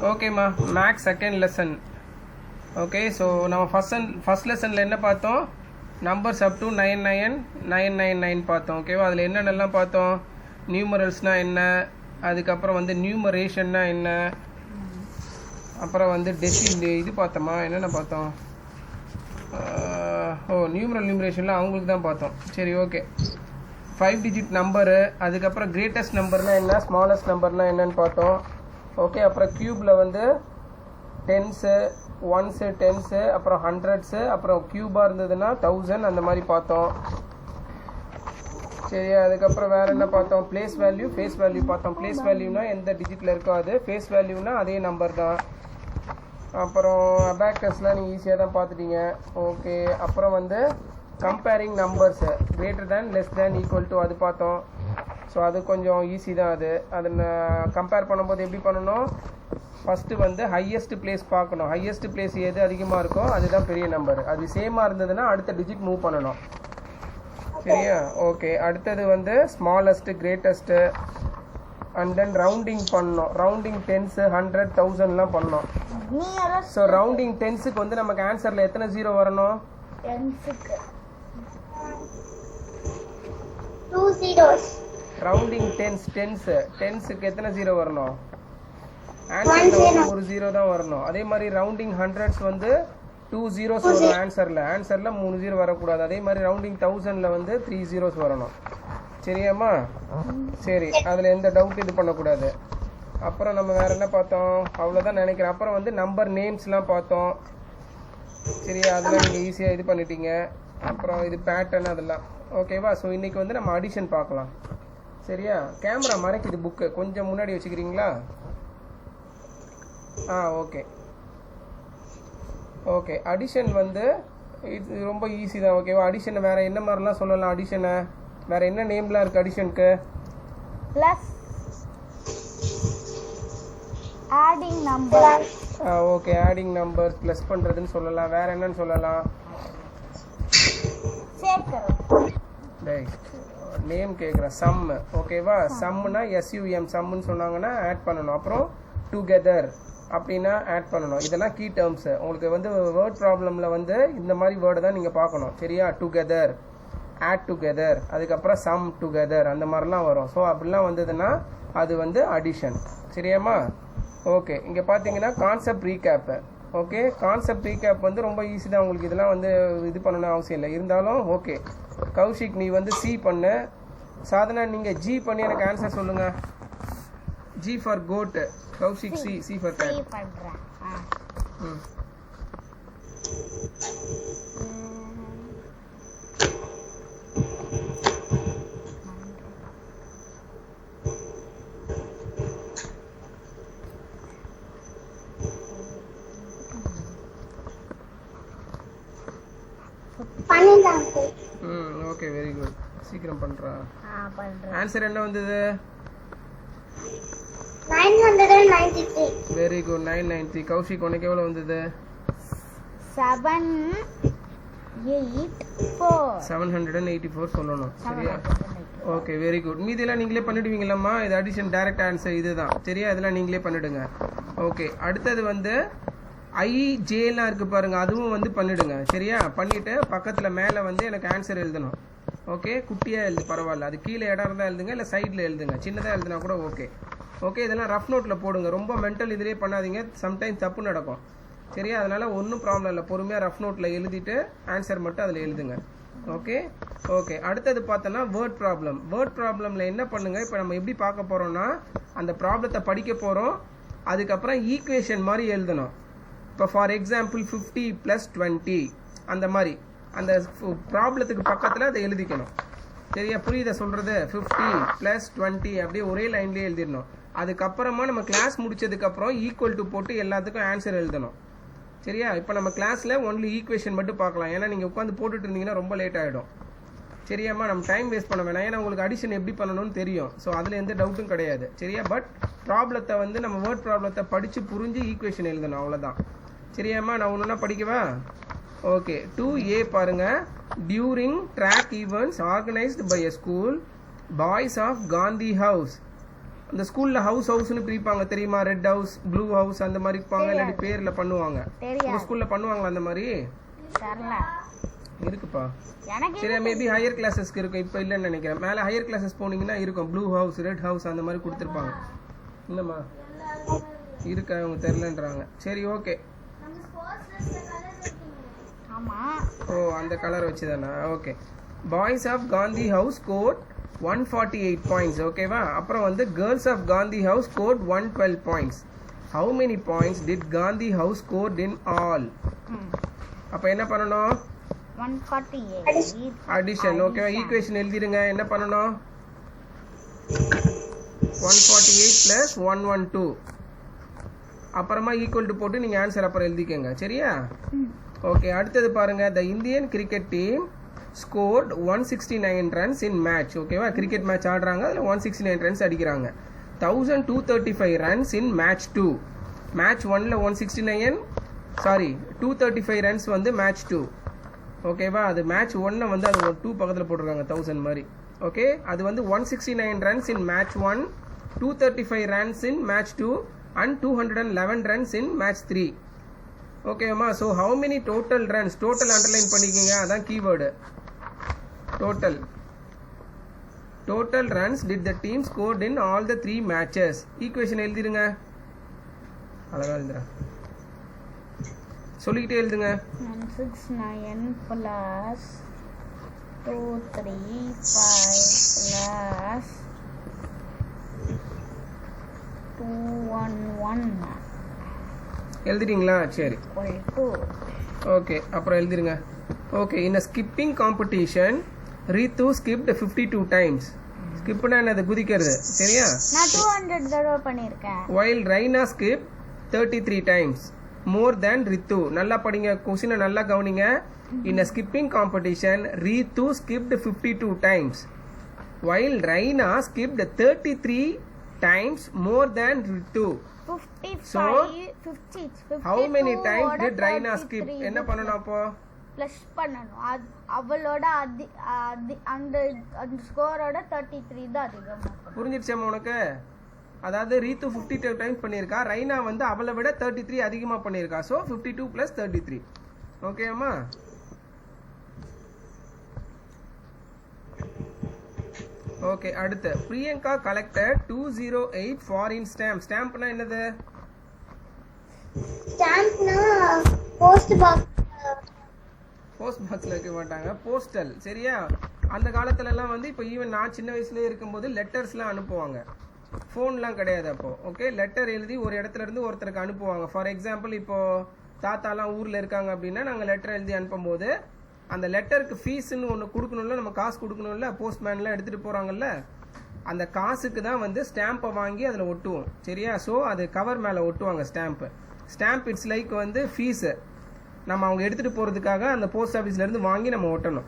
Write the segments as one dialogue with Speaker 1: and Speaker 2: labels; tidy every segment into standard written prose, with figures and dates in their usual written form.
Speaker 1: ஓகேம்மா, maths second lesson. Okay, so நம்ம first லெசனில் என்ன பார்த்தோம்? நம்பர்ஸ் அப் டு 99999 பார்த்தோம். ஓகேவா? அதில் என்னென்னலாம் பார்த்தோம்? நியூமரல்ஸ்னால் என்ன, அதுக்கப்புறம் வந்து நியூமரேஷன்னா என்ன, அப்புறம் வந்து இது பார்த்தோமா? என்னென்ன பார்த்தோம்? நியூமரேஷனில் அவங்களுக்கு தான் பார்த்தோம். சரி, ஓகே. 5 டிஜிட் நம்பரு, அதுக்கப்புறம் கிரேட்டஸ்ட் நம்பர்னால் என்ன, ஸ்மாலஸ்ட் நம்பர்னால் என்னன்னு பார்த்தோம். ஓகே, அப்புறம் க்யூப்பில் வந்து டென்ஸு, ஒன்ஸு, டென்ஸு, அப்புறம் ஹண்ட்ரட்ஸு, அப்புறம் க்யூபாக இருந்ததுன்னா 1000, அந்த மாதிரி பார்த்தோம். சரியா? அதுக்கப்புறம் வேறு என்ன பார்த்தோம்? பிளேஸ் வேல்யூ, ஃபேஸ் வேல்யூ பார்த்தோம். பிளேஸ் வேல்யூனா எந்த டிஜிட்டில் இருக்கோ அது, ஃபேஸ் வேல்யூனா அதே நம்பர் தான். அப்புறம் அபாக்கஸ்லாம் நீங்கள் ஈஸியாக தான் பார்த்துட்டீங்க. ஓகே, அப்புறம் வந்து comparing numbers, greater than, less than, equal to, அது பார்த்தோம். ஸோ அது கொஞ்சம் ஈஸி தான். அது கம்பேர் பண்ணும்போது எப்படி பண்ணணும்? ஃபஸ்ட்டு வந்து ஹையஸ்ட் பிளேஸ் பார்க்கணும். ஹையஸ்ட் பிளேஸ் எது அதிகமாக இருக்கோ அதுதான் பெரிய நம்பர். அது சேமாக இருந்ததுன்னா அடுத்த டிஜிட் மூவ் பண்ணணும். சரியா? ஓகே, அடுத்தது வந்து smallest, greatest, and then rounding பண்ணணும். ரவுண்டிங் 10s, 100, 1000லாம் பண்ணணும். ஸோ ரவுண்டிங் 10ஸுக்கு வந்து நமக்கு ஆன்சரில் எத்தனை ஜீரோ வரணும்?
Speaker 2: 2 zeros.
Speaker 1: ரவுண்டிங் 10ஸுக்கு எத்தனை ஜீரோ வரணும்? ஆன்சரில் வந்து ஒரு ஜீரோ தான் வரணும். அதே மாதிரி ரவுண்டிங் 100s வந்து 2 zeros வரும் ஆன்சரில். 3 ஜீரோ வரக்கூடாது. அதே மாதிரி ரவுண்டிங் 1000ல் வந்து 3 zeros வரணும். சரியாம்மா? சரி, அதில் எந்த டவுட் இது பண்ணக்கூடாது. அப்புறம் நம்ம வேறு என்ன பார்த்தோம்? அவ்வளோதான் நினைக்கிறேன். அப்புறம் வந்து நம்பர் நேம்ஸ்லாம் பார்த்தோம். சரியா? அதெல்லாம் நீங்கள் ஈஸியாக இது பண்ணிட்டீங்க. அப்புறம் இது பேட்டர்ன் அதெல்லாம். ஓகேவா? ஸோ இன்றைக்கி வந்து நம்ம அடிஷன் பார்க்கலாம். சரியா? கேமரா மறைக்குது, புக்கு கொஞ்சம் முன்னாடி வச்சுக்கிறீங்களா? ஓகே. ஓகே, அடிஷன் வந்து இது ரொம்ப ஈஸி தான். ஓகேவா? அடிஷனை வேறு என்ன மாதிரிலாம் சொல்லலாம்? அடிஷனை வேறு என்ன நேம்லாம் இருக்குது அடிஷனுக்கு?
Speaker 2: Plus, adding number.
Speaker 1: Okay, adding number, plus பண்ணுறதுன்னு சொல்லலாம். வேறு என்னன்னு சொல்லலாம்? நேம் கேட்குறேன். சம். ஓகேவா? சம்னா எஸ்யூஎம், சம்முன்னு சொன்னாங்கன்னா ஆட் பண்ணணும். அப்புறம் டுகெதர் அப்படின்னா ஆட் பண்ணணும். இதெல்லாம் கீ டேர்ம்ஸு. உங்களுக்கு வந்து வேர்ட் ப்ராப்ளமில் வந்து இந்த மாதிரி வேர்டு தான் நீங்கள் பார்க்கணும். சரியா? டுகெதர், ஆட் டுகெதர், அதுக்கப்புறம் சம் டுகெதர், அந்த மாதிரிலாம் வரும். ஸோ அப்படிலாம் வந்ததுன்னா அது வந்து அடிஷன். சரியாம்மா? ஓகே, இங்கே பார்த்தீங்கன்னா concept recap. Okay, concept recap வந்து ரொம்ப ஈஸி தான். உங்களுக்கு இதெல்லாம் வந்து இது பண்ணணும் அவசியம் இல்லை. இருந்தாலும் ஓகே, கௌஷிக் நீ வந்து சி பண்ணு, சாதனா நீங்கள் ஜி பண்ணி எனக்கு ஆன்சர் சொல்லுங்கள். G for goat, Kaushik C for cat. Okay, very good. சீக்கிரம் பண்றா. ஆன்சர் என்ன வந்தது?
Speaker 2: 993.
Speaker 1: Very good, 993. கௌஷிக் உனக்கு எவ்வளவு வந்தது? 784 சொல்லணும். சரியா? Okay, very good. மீதியெல்லாம் நீங்களே பண்ணிடுவீங்களாம்மா? இது அடிஷன் டைரக்ட் ஆன்சர் இதுதான். சரியா? இதெல்லாம் நீங்களே பண்ணிடுங்க. ஓகே, அடுத்தது வந்து ஐஜேலாம் இருக்குது பாருங்கள், அதுவும் வந்து பண்ணிவிடுங்க. சரியா? பண்ணிவிட்டு பக்கத்தில் மேலே வந்து எனக்கு ஆன்சர் எழுதணும். ஓகே, குட்டியாக எழுது, பரவாயில்ல. அது கீழே இடம் இருந்தால் எழுதுங்க, இல்லை சைடில் எழுதுங்க. சின்னதாக எழுதுனா கூட ஓகே. ஓகே, இதெல்லாம் ரஃப் நோட்டில் போடுங்க. ரொம்ப மென்டல் இதிலே பண்ணாதீங்க, சம்டைம்ஸ் தப்பு நடக்கும். சரியா? அதனால் ஒன்றும் ப்ராப்ளம் இல்லை. பொறுமையாக ரஃப் நோட்டில் எழுதிட்டு ஆன்சர் மட்டும் அதில் எழுதுங்க. ஓகே. ஓகே, அடுத்தது பார்த்தோன்னா வேர்ட் ப்ராப்ளம். வேர்ட் ப்ராப்ளமில் என்ன பண்ணுங்கள்? இப்போ நம்ம எப்படி பார்க்க போகிறோம்னா, அந்த ப்ராப்ளத்தை படிக்க போகிறோம், அதுக்கப்புறம் ஈக்குவேஷன் மாதிரி எழுதணும். இப்போ ஃபார் எக்ஸாம்பிள் 50 + 20 அந்த மாதிரி அந்த ப்ராப்ளத்துக்கு பக்கத்தில் அதை எழுதிக்கணும். சரியா? புரியுதா சொல்கிறது? 50 + 20 அப்படியே ஒரே லைன்லேயே எழுதிடணும். அதுக்கப்புறமா நம்ம கிளாஸ் முடிச்சதுக்கப்புறம் ஈக்குவல் டு போட்டு எல்லாத்துக்கும் ஆன்சர் எழுதணும். சரியா? இப்போ நம்ம கிளாஸில் ஒன்லி ஈக்குவேஷன் மட்டும் பார்க்கலாம். ஏன்னா நீங்கள் உட்காந்து போட்டுட்டு இருந்தீங்கன்னா ரொம்ப லேட் ஆகிடும். சரியாம்மா? நம்ம டைம் வேஸ்ட் பண்ண வேணாம். ஏன்னா உங்களுக்கு அடிஷன் எப்படி பண்ணணும்னு தெரியும். ஸோ அதில் எந்த டவுட்டும் கிடையாது. சரியா? பட் ப்ராப்ளத்தை வந்து நம்ம வேர்ட் ப்ராப்ளத்தை படித்து புரிஞ்சு ஈக்குவேஷன் எழுதணும், அவ்வளோதான். சரியாம்மா? நான் ஒன்றுனா படிக்கவா? ஓகே, 2A பாருங்க. During track events organised by a school, boys of Gandhi house அந்த ஸ்கூல்ல ஹவுஸ்னு பிரிப்பாங்க தெரியுமா? ரெட் ஹவுஸ், ப்ளூ ஹவுஸ் அந்த மாதிரி இருப்பாங்க, இல்லாட்டி பேர்ல பண்ணுவாங்க. உங்க ஸ்கூல்ல பண்ணுவாங்களா அந்த மாதிரி?
Speaker 2: தெரியல
Speaker 1: இருக்குப்பா.
Speaker 2: எனக்கு.
Speaker 1: சரி, மேபி ஹையர் கிளாஸஸ்க்கு இருக்கும், இப்போ இல்லைன்னு நினைக்கிறேன். மேலே ஹையர் கிளாஸஸ் போனீங்கன்னா இருக்கும், ப்ளூ ஹவுஸ், ரெட் ஹவுஸ் அந்த மாதிரி கொடுத்துருப்பாங்க. இல்லைம்மா இருக்கா, அவங்க தெரிலன்றாங்க. சரி, ஓகே.
Speaker 2: ஆமா.
Speaker 1: ஓ, அந்த கலர் வச்சு தானா? Okay. Boys of Gandhi house scored 148 points. ஓகேவா? அப்புறம் வந்து girls of Gandhi house scored 112 points. How many points did Gandhi house scored in all? அப்போ என்ன பண்ணணும்?
Speaker 2: 148.
Speaker 1: அடிஷன். ஓகேவா? ஈக்குவேஷன் எழுதிடுங்க. என்ன பண்ணணும்? 148 + 112. அப்புறமா ஈக்குவல் டு போட்டு நீங்கள் ஆன்சர் அப்புறம் எழுதிக்கங்க. சரியா? ஓகே. அடுத்தது பாருங்க. The Indian cricket team scored 169 runs in match. ஓகேவா? கிரிக்கெட் மேட்ச் ஆடுறாங்க, அதில் 169 ரன்ஸ் அடிக்கிறாங்க. 1235 ரன்ஸ் இன் மேட்ச் 2. மேட்ச் 1ல் 169, சாரி 235 ரன்ஸ் வந்து மேட்ச் 2. ஓகேவா? அது மேட்ச் 1 வந்து அது 2 பக்கத்தில் போட்டிருக்காங்க 1000 மாதிரி. ஓகே, அது வந்து 169 runs in match 1, 235 runs in match 2 and 211 runs in match 3. ஓகேவா? So how many total runs? Total underline பண்ணிக்கோங்க, அதான் keyword. Total runs did the team scored in all the 3 matches. Equation எழுதிடுங்க. அழகா எழுதுறா, சொல்லிக்கிட்டே எழுதுங்க.
Speaker 2: 169 plus 235 plus 211
Speaker 1: எழுதிட்டீங்களா? சரி,
Speaker 2: equal to.
Speaker 1: Okay. அப்புறம் எழுதிருங்க. Okay. In a skipping competition Ritu skipped 52 times. ஸ்கிப்னா என்னது? குதிக்கிறது. சரியா?
Speaker 2: நான் 200 தடவை பண்ணிருக்கேன்.
Speaker 1: while Raina skipped 33 times more than Ritu. நல்லா படிங்க, கொஸ்டினை நல்லா கவனிங்க. in a skipping competition Ritu skipped 52 times while Raina skipped 33 times more than Ritu.
Speaker 2: 55
Speaker 1: So,
Speaker 2: 50
Speaker 1: how many times did Raina skip? என்ன பண்ணணும் அப்போ?
Speaker 2: ப்ளஸ் பண்ணணும். அவளோட அந்த ஸ்கோரோட 33 தான் அதிகமாக.
Speaker 1: புரிஞ்சிடுச்சேம்மா உனக்கு? அதாவது ரீத்து 52 டைம்ஸ் பண்ணியிருக்கா, ரைனா வந்து அவளை விட 33 அதிகமாக பண்ணியிருக்கா. ஸோ 52 + 33. ஓகேம்மா? ஓகே. அடுத்து பிரியங்கா கலெக்டட் 208 ஃபாரின் ஸ்டாம்ப். ஸ்டாம்ப்னா என்னது?
Speaker 2: ஸ்டாம்ப்னா போஸ்ட் பாக்ஸ்.
Speaker 1: போஸ்ட் பாக்ஸில் வைக்க மாட்டாங்க, போஸ்டல். சரியா? அந்த காலத்துலலாம் வந்து இப்போ ஈவன் நான் சின்ன வயசுலேயே இருக்கும்போது லெட்டர்ஸ்லாம் அனுப்புவாங்க, ஃபோன்லாம் கிடையாது அப்போ. ஓகே, லெட்டர் எழுதி ஒரு இடத்துல இருந்து ஒருத்தருக்கு அனுப்புவாங்க. ஃபார் எக்ஸாம்பிள், இப்போது தாத்தாலாம் ஊரில் இருக்காங்க அப்படின்னா நாங்கள் லெட்டர் எழுதி அனுப்பும்போது அந்த லெட்டருக்கு ஃபீஸ்ன்னு ஒன்று கொடுக்கணும்ல, நம்ம காசு கொடுக்கணும்ல, போஸ்ட்மேன்லாம் எடுத்துகிட்டு போகிறாங்கல்ல, அந்த காசுக்கு தான் வந்து ஸ்டாம்பை வாங்கி அதில் ஒட்டுவோம். சரியா? ஸோ அது கவர் மேலே ஒட்டுவாங்க ஸ்டாம்ப்பு. ஸ்டாம்ப் இட்ஸ் லைக் வந்து ஃபீஸு நம்ம அவங்க எடுத்துகிட்டு போகிறதுக்காக அந்த போஸ்ட் ஆஃபீஸ்லேருந்து வாங்கி நம்ம ஒட்டணும்.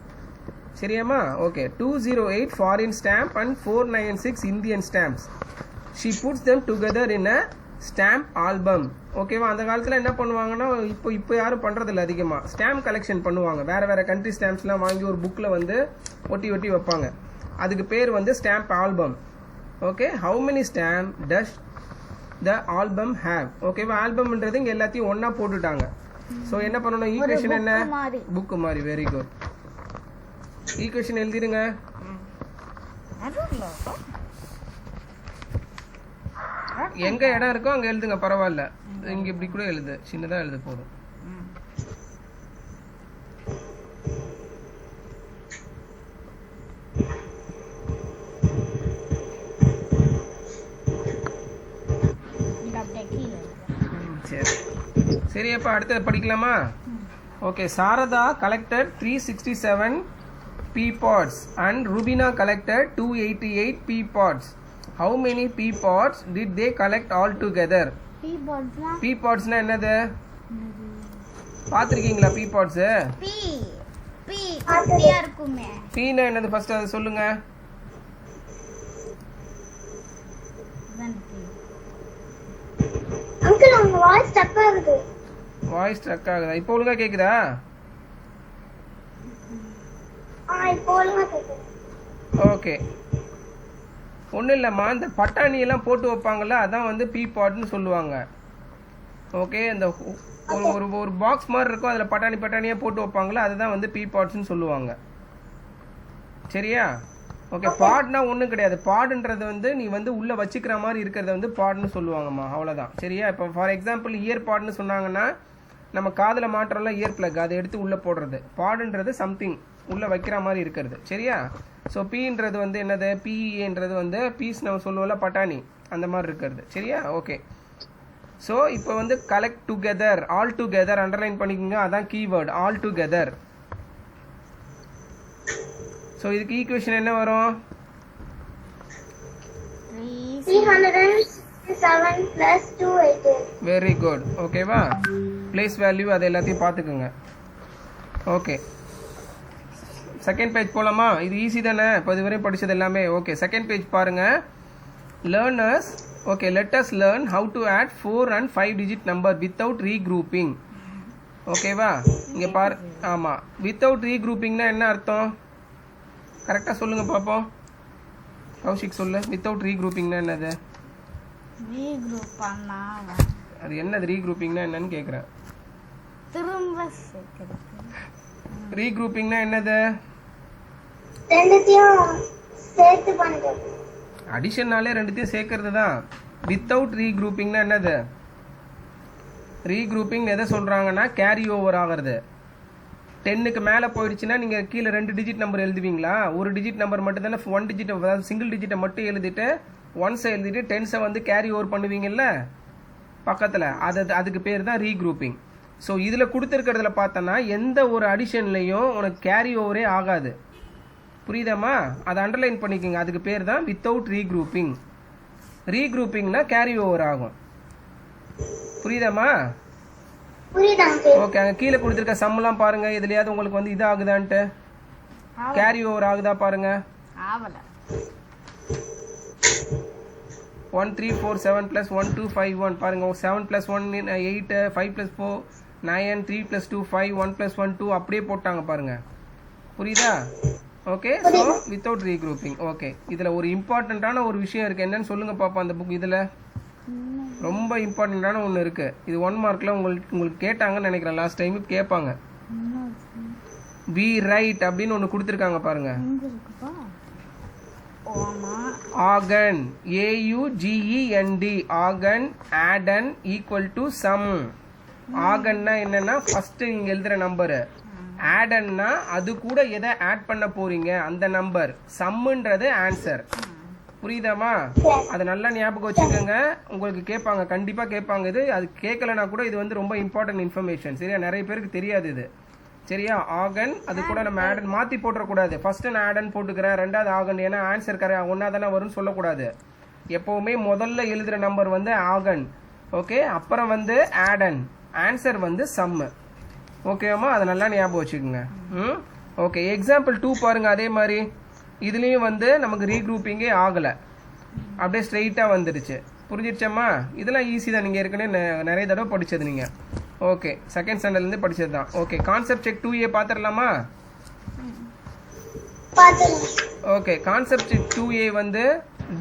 Speaker 1: சரியாம்மா? Okay. 208 foreign stamp and 496 Indian stamps. She puts them together in a stamp album. ஓகேவா? அந்த காலத்தில் என்ன பண்ணுவாங்கன்னா, இப்போ யாரும் பண்ணுறதில்ல, அதிகமாக ஸ்டாம்ப் கலெக்ஷன் பண்ணுவாங்க. வேறு கண்ட்ரி ஸ்டாம்ப்ஸ்லாம் வாங்கி ஒரு புக்கில் வந்து ஒட்டி வைப்பாங்க. அதுக்கு பேர் வந்து stamp album. Okay. How many stamp does the album have? ஓகேவா? ஆல்பம்ன்றது இங்கே எல்லாத்தையும் ஒன்றா போட்டுட்டாங்க. ஸோ என்ன பண்ணணும்? ஈக்குவேஷன் என்ன? புக்கு மாதிரி. Very good. ஈக்குவேஷன் எழுதிடுங்க. எங்க இடம் இருக்கோ அங்க எழுதுங்க, பரவாயில்ல. இங்க இப்படி கூட எழுது, சின்னதா எழுது போதும். சரி சரி, அப்ப அடுத்தது படிக்கலாமா? Okay. Sharada collected 367 pea pods and Rubina collected 288 pea pods. How many pea pods did they collect all together? Pea pods na என்னது? பாத்திருக்கீங்களா pea pods?
Speaker 2: குட்டியா இருக்குமே.
Speaker 1: pea na என்னது? ஃபர்ஸ்ட் அது சொல்லுங்க.
Speaker 2: அங்கிள் உங்க வாய்ஸ் ஸ்டக் ஆகுது.
Speaker 1: வாய்ஸ் ஸ்டக் ஆகுதா? இப்போ ஒழுங்கா கேக்குதா?
Speaker 2: இப்போ ஒழுங்கா கேக்குது.
Speaker 1: ஓகே. ஒன்றும் இல்லைம்மா, இந்த பட்டாணியெல்லாம் போட்டு வைப்பாங்கள்ல, அதான் வந்து பீ பாட்னு சொல்லுவாங்க. ஓகே, இந்த ஒரு ஒரு பாக்ஸ் மாதிரி இருக்கும், அதில் பட்டாணியாக போட்டு வைப்பாங்களா, அதுதான் வந்து பீ பாட்ஸ்ன்னு சொல்லுவாங்க. சரியா? ஓகே, பாட்னா ஒன்றும் கிடையாது. பாடுன்றது வந்து நீ வந்து உள்ளே வச்சுக்கிற மாதிரி இருக்கிறத வந்து பாடுன்னு சொல்லுவாங்கம்மா, அவ்வளோதான். சரியா? இப்போ ஃபார் எக்ஸாம்பிள் இயர் பாட்னு சொன்னாங்கன்னா, நம்ம காதில் மாட்டுறோம்ல இயர் பிளக், அதை எடுத்து உள்ளே போடுறது. பாடுன்றது சம்திங் உள்ளே வைக்கிற மாதிரி இருக்கிறது. சரியா? ஸோ பீன்றது வந்து என்னது, பிஏன்றது வந்து பீஸ் நம்ம சொல்லுவோம்ல பட்டாணி, அந்த மாதிரி இருக்கிறது. சரியா? ஓகே, ஸோ இப்போ வந்து collect together, all together underline பண்ணிக்கோங்க, அதான் கீவேர்டு, ஆல் டுகெதர். ஸோ இதுக்கு ஈக்குவேஷன் என்ன வரும்?
Speaker 2: 367 plus 280.
Speaker 1: Very good. ஓகேவா? பிளேஸ் வேல்யூ அது எல்லாத்தையும் பார்த்துக்குங்க. ஓகே, செகண்ட் பேஜ் போகலாமா? இது ஈஸி தானே, இப்போ இதுவரை படித்தது எல்லாமே. ஓகே, செகண்ட் பேஜ் பாருங்கள். Learners, okay, let us learn how to add 4 and 5 digit number without regrouping. ஓகேவா? இங்கே பாரு. ஆமாம், வித்தவுட் ரீக்ரூப்பிங்னா என்ன அர்த்தம்? கரெக்டாக சொல்லுங்கள் பார்ப்போம். கௌஷிக் சொல்லு, வித்தவுட் ரீக்ரூப்பிங்னா என்னது? அது என்னது ரீக்ரூப்பிங்னா என்னன்னு கேட்குறேன். ரீக்ரூப்பிங்னா என்னது?
Speaker 2: ரெண்டுத்தையும் சேர்த்து பண்றது.
Speaker 1: அடிஷன்னாலே ரெண்டுத்தையும் சேர்க்கறது தான். வித்தவுட் ரீக்ரூப்பிங்னா என்னது? ரீக்ரூப்பிங் எதை சொல்கிறாங்கன்னா கேரி ஓவர் ஆகிறது. 10க்கு மேலே போயிடுச்சுன்னா நீங்கள் கீழே 2 டிஜிட் நம்பர் எழுதுவீங்களா? ஒரு டிஜிட் நம்பர் மட்டும் தானே, 1 டிஜிட், அதாவது சிங்கிள் டிஜிட்டை மட்டும் எழுதிட்டு 1 எழுதிட்டு 10 வந்து கேரி ஓவர் பண்ணுவீங்கல்ல பக்கத்தில், அதுக்கு பேர் தான் ரீக்ரூப்பிங். ஸோ இதில் கொடுத்துருக்கிறதுல பார்த்தோன்னா எந்த ஒரு அடிஷன்லையும் உனக்கு கேரி ஓவரே ஆகாது. புரியுதாம்மா? அதை அண்டர்லைன் பண்ணிக்கோங்க, அதுக்கு பேர் தான் வித்தவுட் ரீக்ரூப்பிங். ரீக்ரூப்பிங்னா கேரி ஓவர் ஆகும். புரியுதாம்மா? ஓகே, அங்கே கீழே கொடுத்துருக்க சம்மெல்லாம் பாருங்க, இதுலையாவது உங்களுக்கு வந்து இது ஆகுதான்ட்டு, கேரி ஓவர் ஆகுதா பாருங்க. 1 3 4 7 plus 1 2 5 1 பாருங்க. 7 plus 1 8, 5 plus 4 9, 3 plus 2 5, 1 plus 1 2 அப்படியே போட்டாங்க பாருங்க. புரியுதா? Okay, so without regrouping. Okay, இதில் ஒரு இம்பார்ட்டண்ட்டான ஒரு விஷயம் இருக்குது, என்னன்னு சொல்லுங்க பாப்பா. அந்த புக் இதில் ரொம்ப இம்பார்ட்டண்ட்டான ஒன்று இருக்குது. இது 1 மார்க்கில் உங்களுக்கு கேட்டாங்கன்னு நினைக்கிறேன், லாஸ்ட் டைம் கேட்பாங்க. வி ரைட் அப்படின்னு ஒன்று கொடுத்துருக்காங்க பாருங்க. ஆகன், AUGEND, ஆகன் ஆடன் ஈக்குவல் டு சம். ஆகன்னா என்னன்னா ஃபர்ஸ்ட் நீங்க எழுதுற நம்பரு, ஆடன்னா அது கூட எதை ஆட் பண்ண போறீங்க அந்த நம்பர், சம்முன்றது ஆன்சர். புரியுதாமா? அதை நல்லா ஞாபகம் வச்சுக்கோங்க, உங்களுக்கு கேட்பாங்க, கண்டிப்பா கேட்பாங்க. இது அது கேட்கலனா கூட இது வந்து ரொம்ப இம்பார்ட்டன்ட் இன்ஃபர்மேஷன். சரியா? நிறைய பேருக்கு தெரியாது இது. சரியா? ஆகன் அது கூட நம்ம ஆடன் மாற்றி போட்டுறக்கூடாது. ஃபர்ஸ்ட் நான் ஆடன் போட்டுக்கிறேன், ரெண்டாவது ஆகன், ஏன்னா ஆன்சர் ஒன்றா தானே வரும்னு சொல்லக்கூடாது. எப்போவுமே முதல்ல எழுதுகிற நம்பர் வந்து ஆகன், ஓகே, அப்புறம் வந்து ஆடன், ஆன்சர் வந்து சம்மு. ஓகேவாம்மா? அதை நல்லா ஞாபகம் வச்சுக்கோங்க. ஓகே, எக்ஸாம்பிள் 2 பாருங்க. அதே மாதிரி இதுலேயும் வந்து நமக்கு ரீக்ரூப்பிங்கே ஆகலை, அப்படியே ஸ்ட்ரெயிட்டாக வந்துடுச்சு. புரிஞ்சிடுச்சம்மா? இதெல்லாம் ஈஸி தான், நீங்கள் ஏற்கனவே நிறைய தடவை படித்தது நீங்கள். ஓகே, செகண்ட் ஸ்டாண்டர்ட்லேருந்து படித்தது தான். ஓகே, கான்செப்ட் செக் 2A பார்த்துடலாமா? ஓகே, கான்செப்ட் செக் 2A வந்து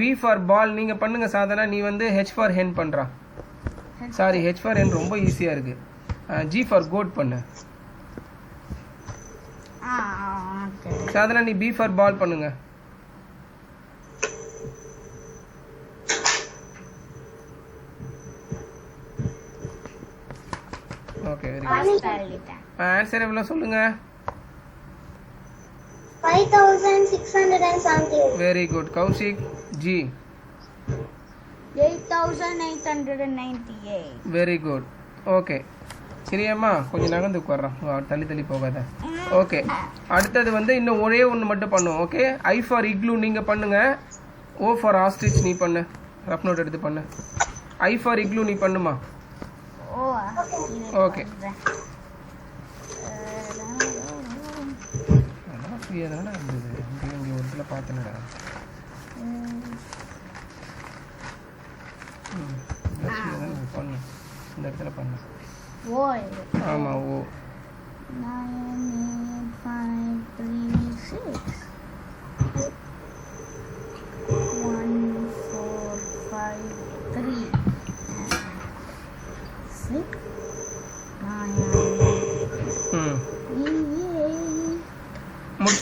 Speaker 1: B ஃபார் பால் நீங்கள் பண்ணுங்க. சாதாரண நீ வந்து H ஃபார் ஹென் பண்ணுறா. சாரி, H ஃபார் ஹென் ரொம்ப ஈஸியாக இருக்கு. G ஃபார் கோட் பண்ணு. சாதாரண நீ B ஃபார் பால் பண்ணுங்க. Okay, very good. ஆன்சர் எவ்வளோ சொல்லுங்க?
Speaker 2: 5670.
Speaker 1: Very good. Kaushik, G
Speaker 2: 8898.
Speaker 1: Very good. Okay, சரியாம்மா? கொஞ்சம் நகர்ந்து உட்கார்றோம், தள்ளி தள்ளி போகாத. ஓகே, அடுத்தது வந்து இன்னும் ஒரே ஒன்று மட்டும் பண்ணுவோம். ஓகே, I ஃபார் இக்லூ நீங்கள் பண்ணுங்க, O ஃபார் ஆஸ்ட்ரிச் நீ பண்ணு, ரஃப் நோட் எடுத்து பண்ணு. I ஃபார் இக்லூ நீ பண்ணுமா? ஓகே, அதனால இருந்தது இங்கே ஒரு இதில் பார்த்தேன்டா. பண்ணு, இந்த இடத்துல பண்ணு. ஆமாம், ஓ
Speaker 2: 98536 1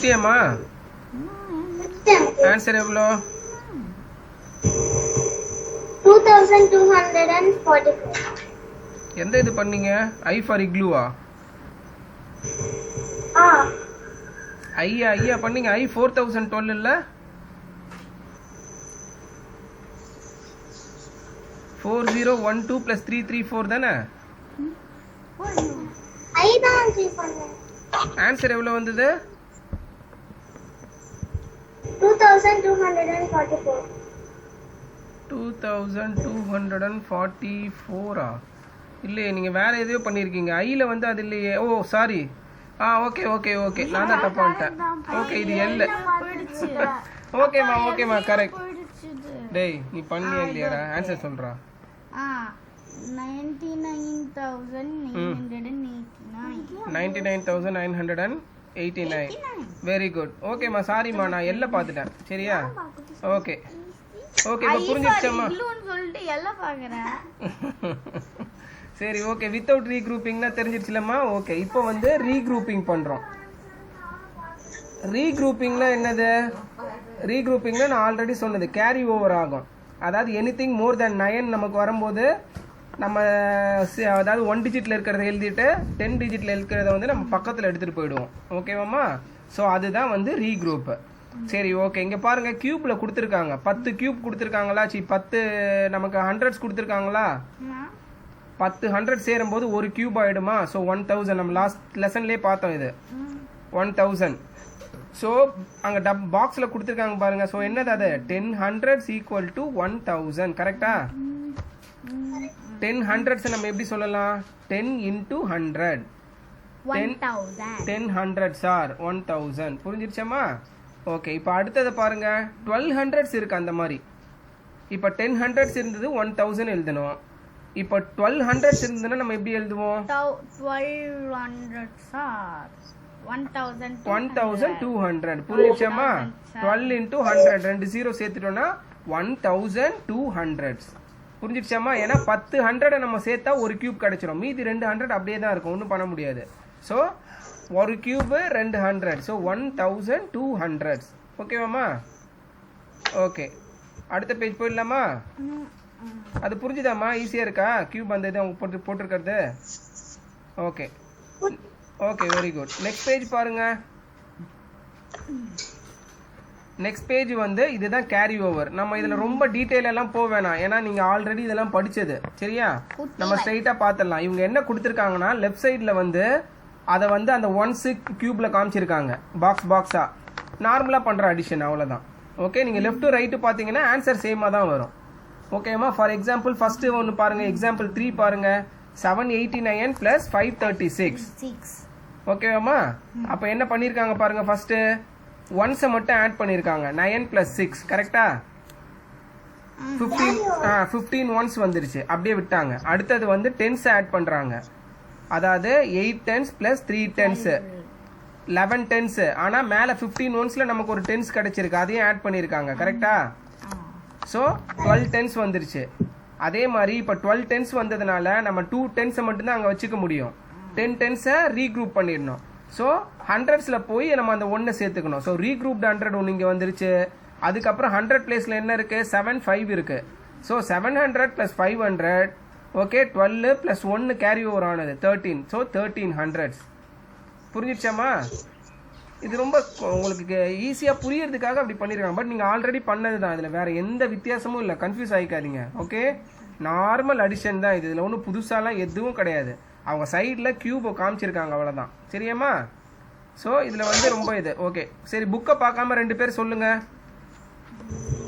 Speaker 1: முடிச்சிட்டியாம்மா? ஆன்சர் எவ்வளோ?
Speaker 2: 2244.
Speaker 1: எந்த இது பண்ணீங்க? ஐ ஃபார் இக்லூவா? ஐயா பண்ணீங்க. ஐ 4012 இல்ல? 4012 + 334 தானே?
Speaker 2: I தான் ஆன்சர் பண்ணேன்.
Speaker 1: ஆன்சர் எவ்வளோ வந்தது?
Speaker 2: 2244.
Speaker 1: 2244 இல்லையே, நீங்க வேற எதையோ பண்ணிருக்கீங்க. ஐல வந்து அது இல்லையே. ஓ சாரி. ஓகே ஓகே ஓகே, நான் தான் தப்பா வந்துட்டேன். ஓகே, இது எல். ஓகேம்மா கரெக்ட். டேய் நீ பண்ணியா இல்லையாடா? ஆன்சர் சொல்றா. 99,989. Very good. ஓகேம்மா, சாரிம்மா, நான் எல்ல பார்த்துட்டேன். சரியா? ஓகே ஓகே, இப்போ புரிஞ்சிடுச்சாம்மா?
Speaker 3: சொல்லிட்டு எல்லாம் பாக்குறேன்.
Speaker 1: சரி, ஓகே. வித்தவுட் ரீக்ரூப்பிங்னா தெரிஞ்சிடுச்சுலம்மா? ஓகே, இப்போ வந்து ரீக்ரூப்பிங் பண்றோம். ரீக்ரூப்பிங்னா என்னது? ரீக்ரூப்பிங்னா நான் ஆல்ரெடி சொன்னது, கேரி ஓவர் ஆகும். அதாவது எனிதிங் மோர் தென் 9 நமக்கு வரும்போது நம்ம அதாவது 1 டிஜிட்ல இருக்கிறத எழுதிட்டு 10 டிஜிட்ல இருக்கிறத வந்து நம்ம பக்கத்தில் எடுத்துட்டு போயிடுவோம். ஓகேவாம்மா? ஸோ அதுதான் வந்து ரீக்ரூப். சரி, ஓகே. இங்கே பாருங்க, கியூப்ல கொடுத்துருக்காங்க. 10 கியூப் கொடுத்துருக்காங்களா? 10 நமக்கு ஹண்ட்ரட்ஸ் கொடுத்துருக்காங்களா? 10 100 சேரும் போது ஒரு கியூப் ஆயிடுமா? ஸோ 1000. நம்ம லாஸ்ட் லெசன்லேயே பார்த்தோம் இது 1000. ஸோ அங்கே பாக்ஸில் கொடுத்துருக்காங்க பாருங்க. ஸோ என்னது அது? 10 hundreds ஈக்குவல் டு 1000. கரெக்டா? 10 hundreds நம்ம எப்படி சொல்லலாம்? 10 into 100. 10 hundreds are 1000. புரிஞ்சிருச்சாமா? ஓகே, இப்போ அடுத்தது பாருங்க. 12 hundreds இருக்கு அந்த மாதிரி. இப்போ 10 hundreds இருந்தது, 1000 எழுதணும். இப்போ 12 hundreds இருந்ததுன்னா நம்ம எப்படி எழுதுவோம்? 1200. புரிஞ்சிருச்சாமா? 12 into 100, 2 0 சேர்த்துட்டோம்னா 1200. புரிஞ்சிருச்சாமா? ஏன்னா 10 100 நம்ம சேர்த்தா ஒரு கியூப் கிடைச்சிடும். மீதி 2 100 அப்படியே தான் இருக்கும், ஒன்றும் பண்ண முடியாது. ஸோ ஒரு கியூப் 2 100. ஸோ 1200. ஓகேவாம்மா? ஓகே, அடுத்த பேஜ் போயிடலாமா? அது புரிஞ்சுதாம்மா? ஈஸியா இருக்கா? கியூப் அந்த இதை போட்டிருக்கிறது. Okay okay, very good. Next page பாருங்க. நெக்ஸ்ட் பேஜ் வந்து இதுதான் கேரி ஓவர். நம்ம இதுல ரொம்ப டீடைல் எல்லாம் போக வேணாம், ஏன்னா நீங்க ஆல்ரெடி இதெல்லாம் படிச்சது. சரியா? நம்ம ஸ்ட்ரைட்டா பார்த்துடலாம். இவங்க என்ன கொடுத்துருக்காங்கன்னா, லெஃப்ட் சைட்ல வந்து அதை வந்து அந்த 1 கியூப்ல காமிச்சிருக்காங்க, பாக்ஸா. நார்மலா பண்ற அடிஷன், அவ்வளவுதான். ஓகே, நீங்க லெஃப்ட் டு ரைட் பாத்தீங்கன்னா ஆன்சர் சேமா தான் வரும். ஓகேமா? ஃபார் எக்ஸாம்பிள் ஃபர்ஸ்ட் ஒன்று பாருங்க. எக்ஸாம்பிள் 3 பாருங்க. 789 + 536. ஓகேவாமா? அப்ப என்ன பண்ணிருக்காங்க பாருங்க. ஃபர்ஸ்ட் 1s மட்டும் ஆட் பண்ணிருக்காங்க. 9 + 6. கரெக்டா? 15 1s வந்துருச்சு, அப்படியே விட்டாங்க. அடுத்தது வந்து 10s ஆட் பண்றாங்க. அதாவது 8 10s + 3 10s 11 10s. ஆனா மேல 15 1sல நமக்கு ஒரு 10s கிடைச்சிருக்கு, அதையும் ஆட் பண்ணிருக்காங்க. கரெக்டா? ஸோ 12 10s வந்துருச்சு. அதே மாதிரி இப்போ 12 10s வந்ததுனால நம்ம 2 10s மட்டும்தான் அங்கே வச்சுக்க முடியும். 10 10s ரீக்ரூப் பண்ணிடணும். ஸோ 100ஸ்ல போய் நம்ம அந்த 1 சேர்த்துக்கணும். ஸோ ரீக்ரூப்டு 100 ஒன்று இங்கே வந்துருச்சு. அதுக்கப்புறம் 100 பிளேஸ்ல என்ன இருக்கு? 7 5 இருக்கு. ஸோ 700 + 500. ஓகே, 12 + 1 கேரி ஓவர் ஆனது 13. ஸோ 1300. புரிஞ்சிடுச்சாமா? இது ரொம்ப உங்களுக்கு ஈஸியா புரியறதுக்காக அப்படி பண்ணிருக்காங்க. பட் நீங்க ஆல்ரெடி பண்ணது தான், இதுல வேற எந்த வித்தியாசமும் இல்ல. கன்ஃபியூஸ் ஆயிக்காதீங்க. ஓகே, நார்மல் அடிஷன் தான் இது. இதுல ஒன்றும் புதுசாலாம் எதுவும் கிடையாது. அவங்க சைட்ல கியூப் காமிச்சிருக்காங்க, அவ்வளவுதான். சரியாம்மா? ஸோ இதுல வந்து ரொம்ப இது. ஓகே, சரி, புக்கை பார்க்காம 2 பேர் சொல்லுங்க.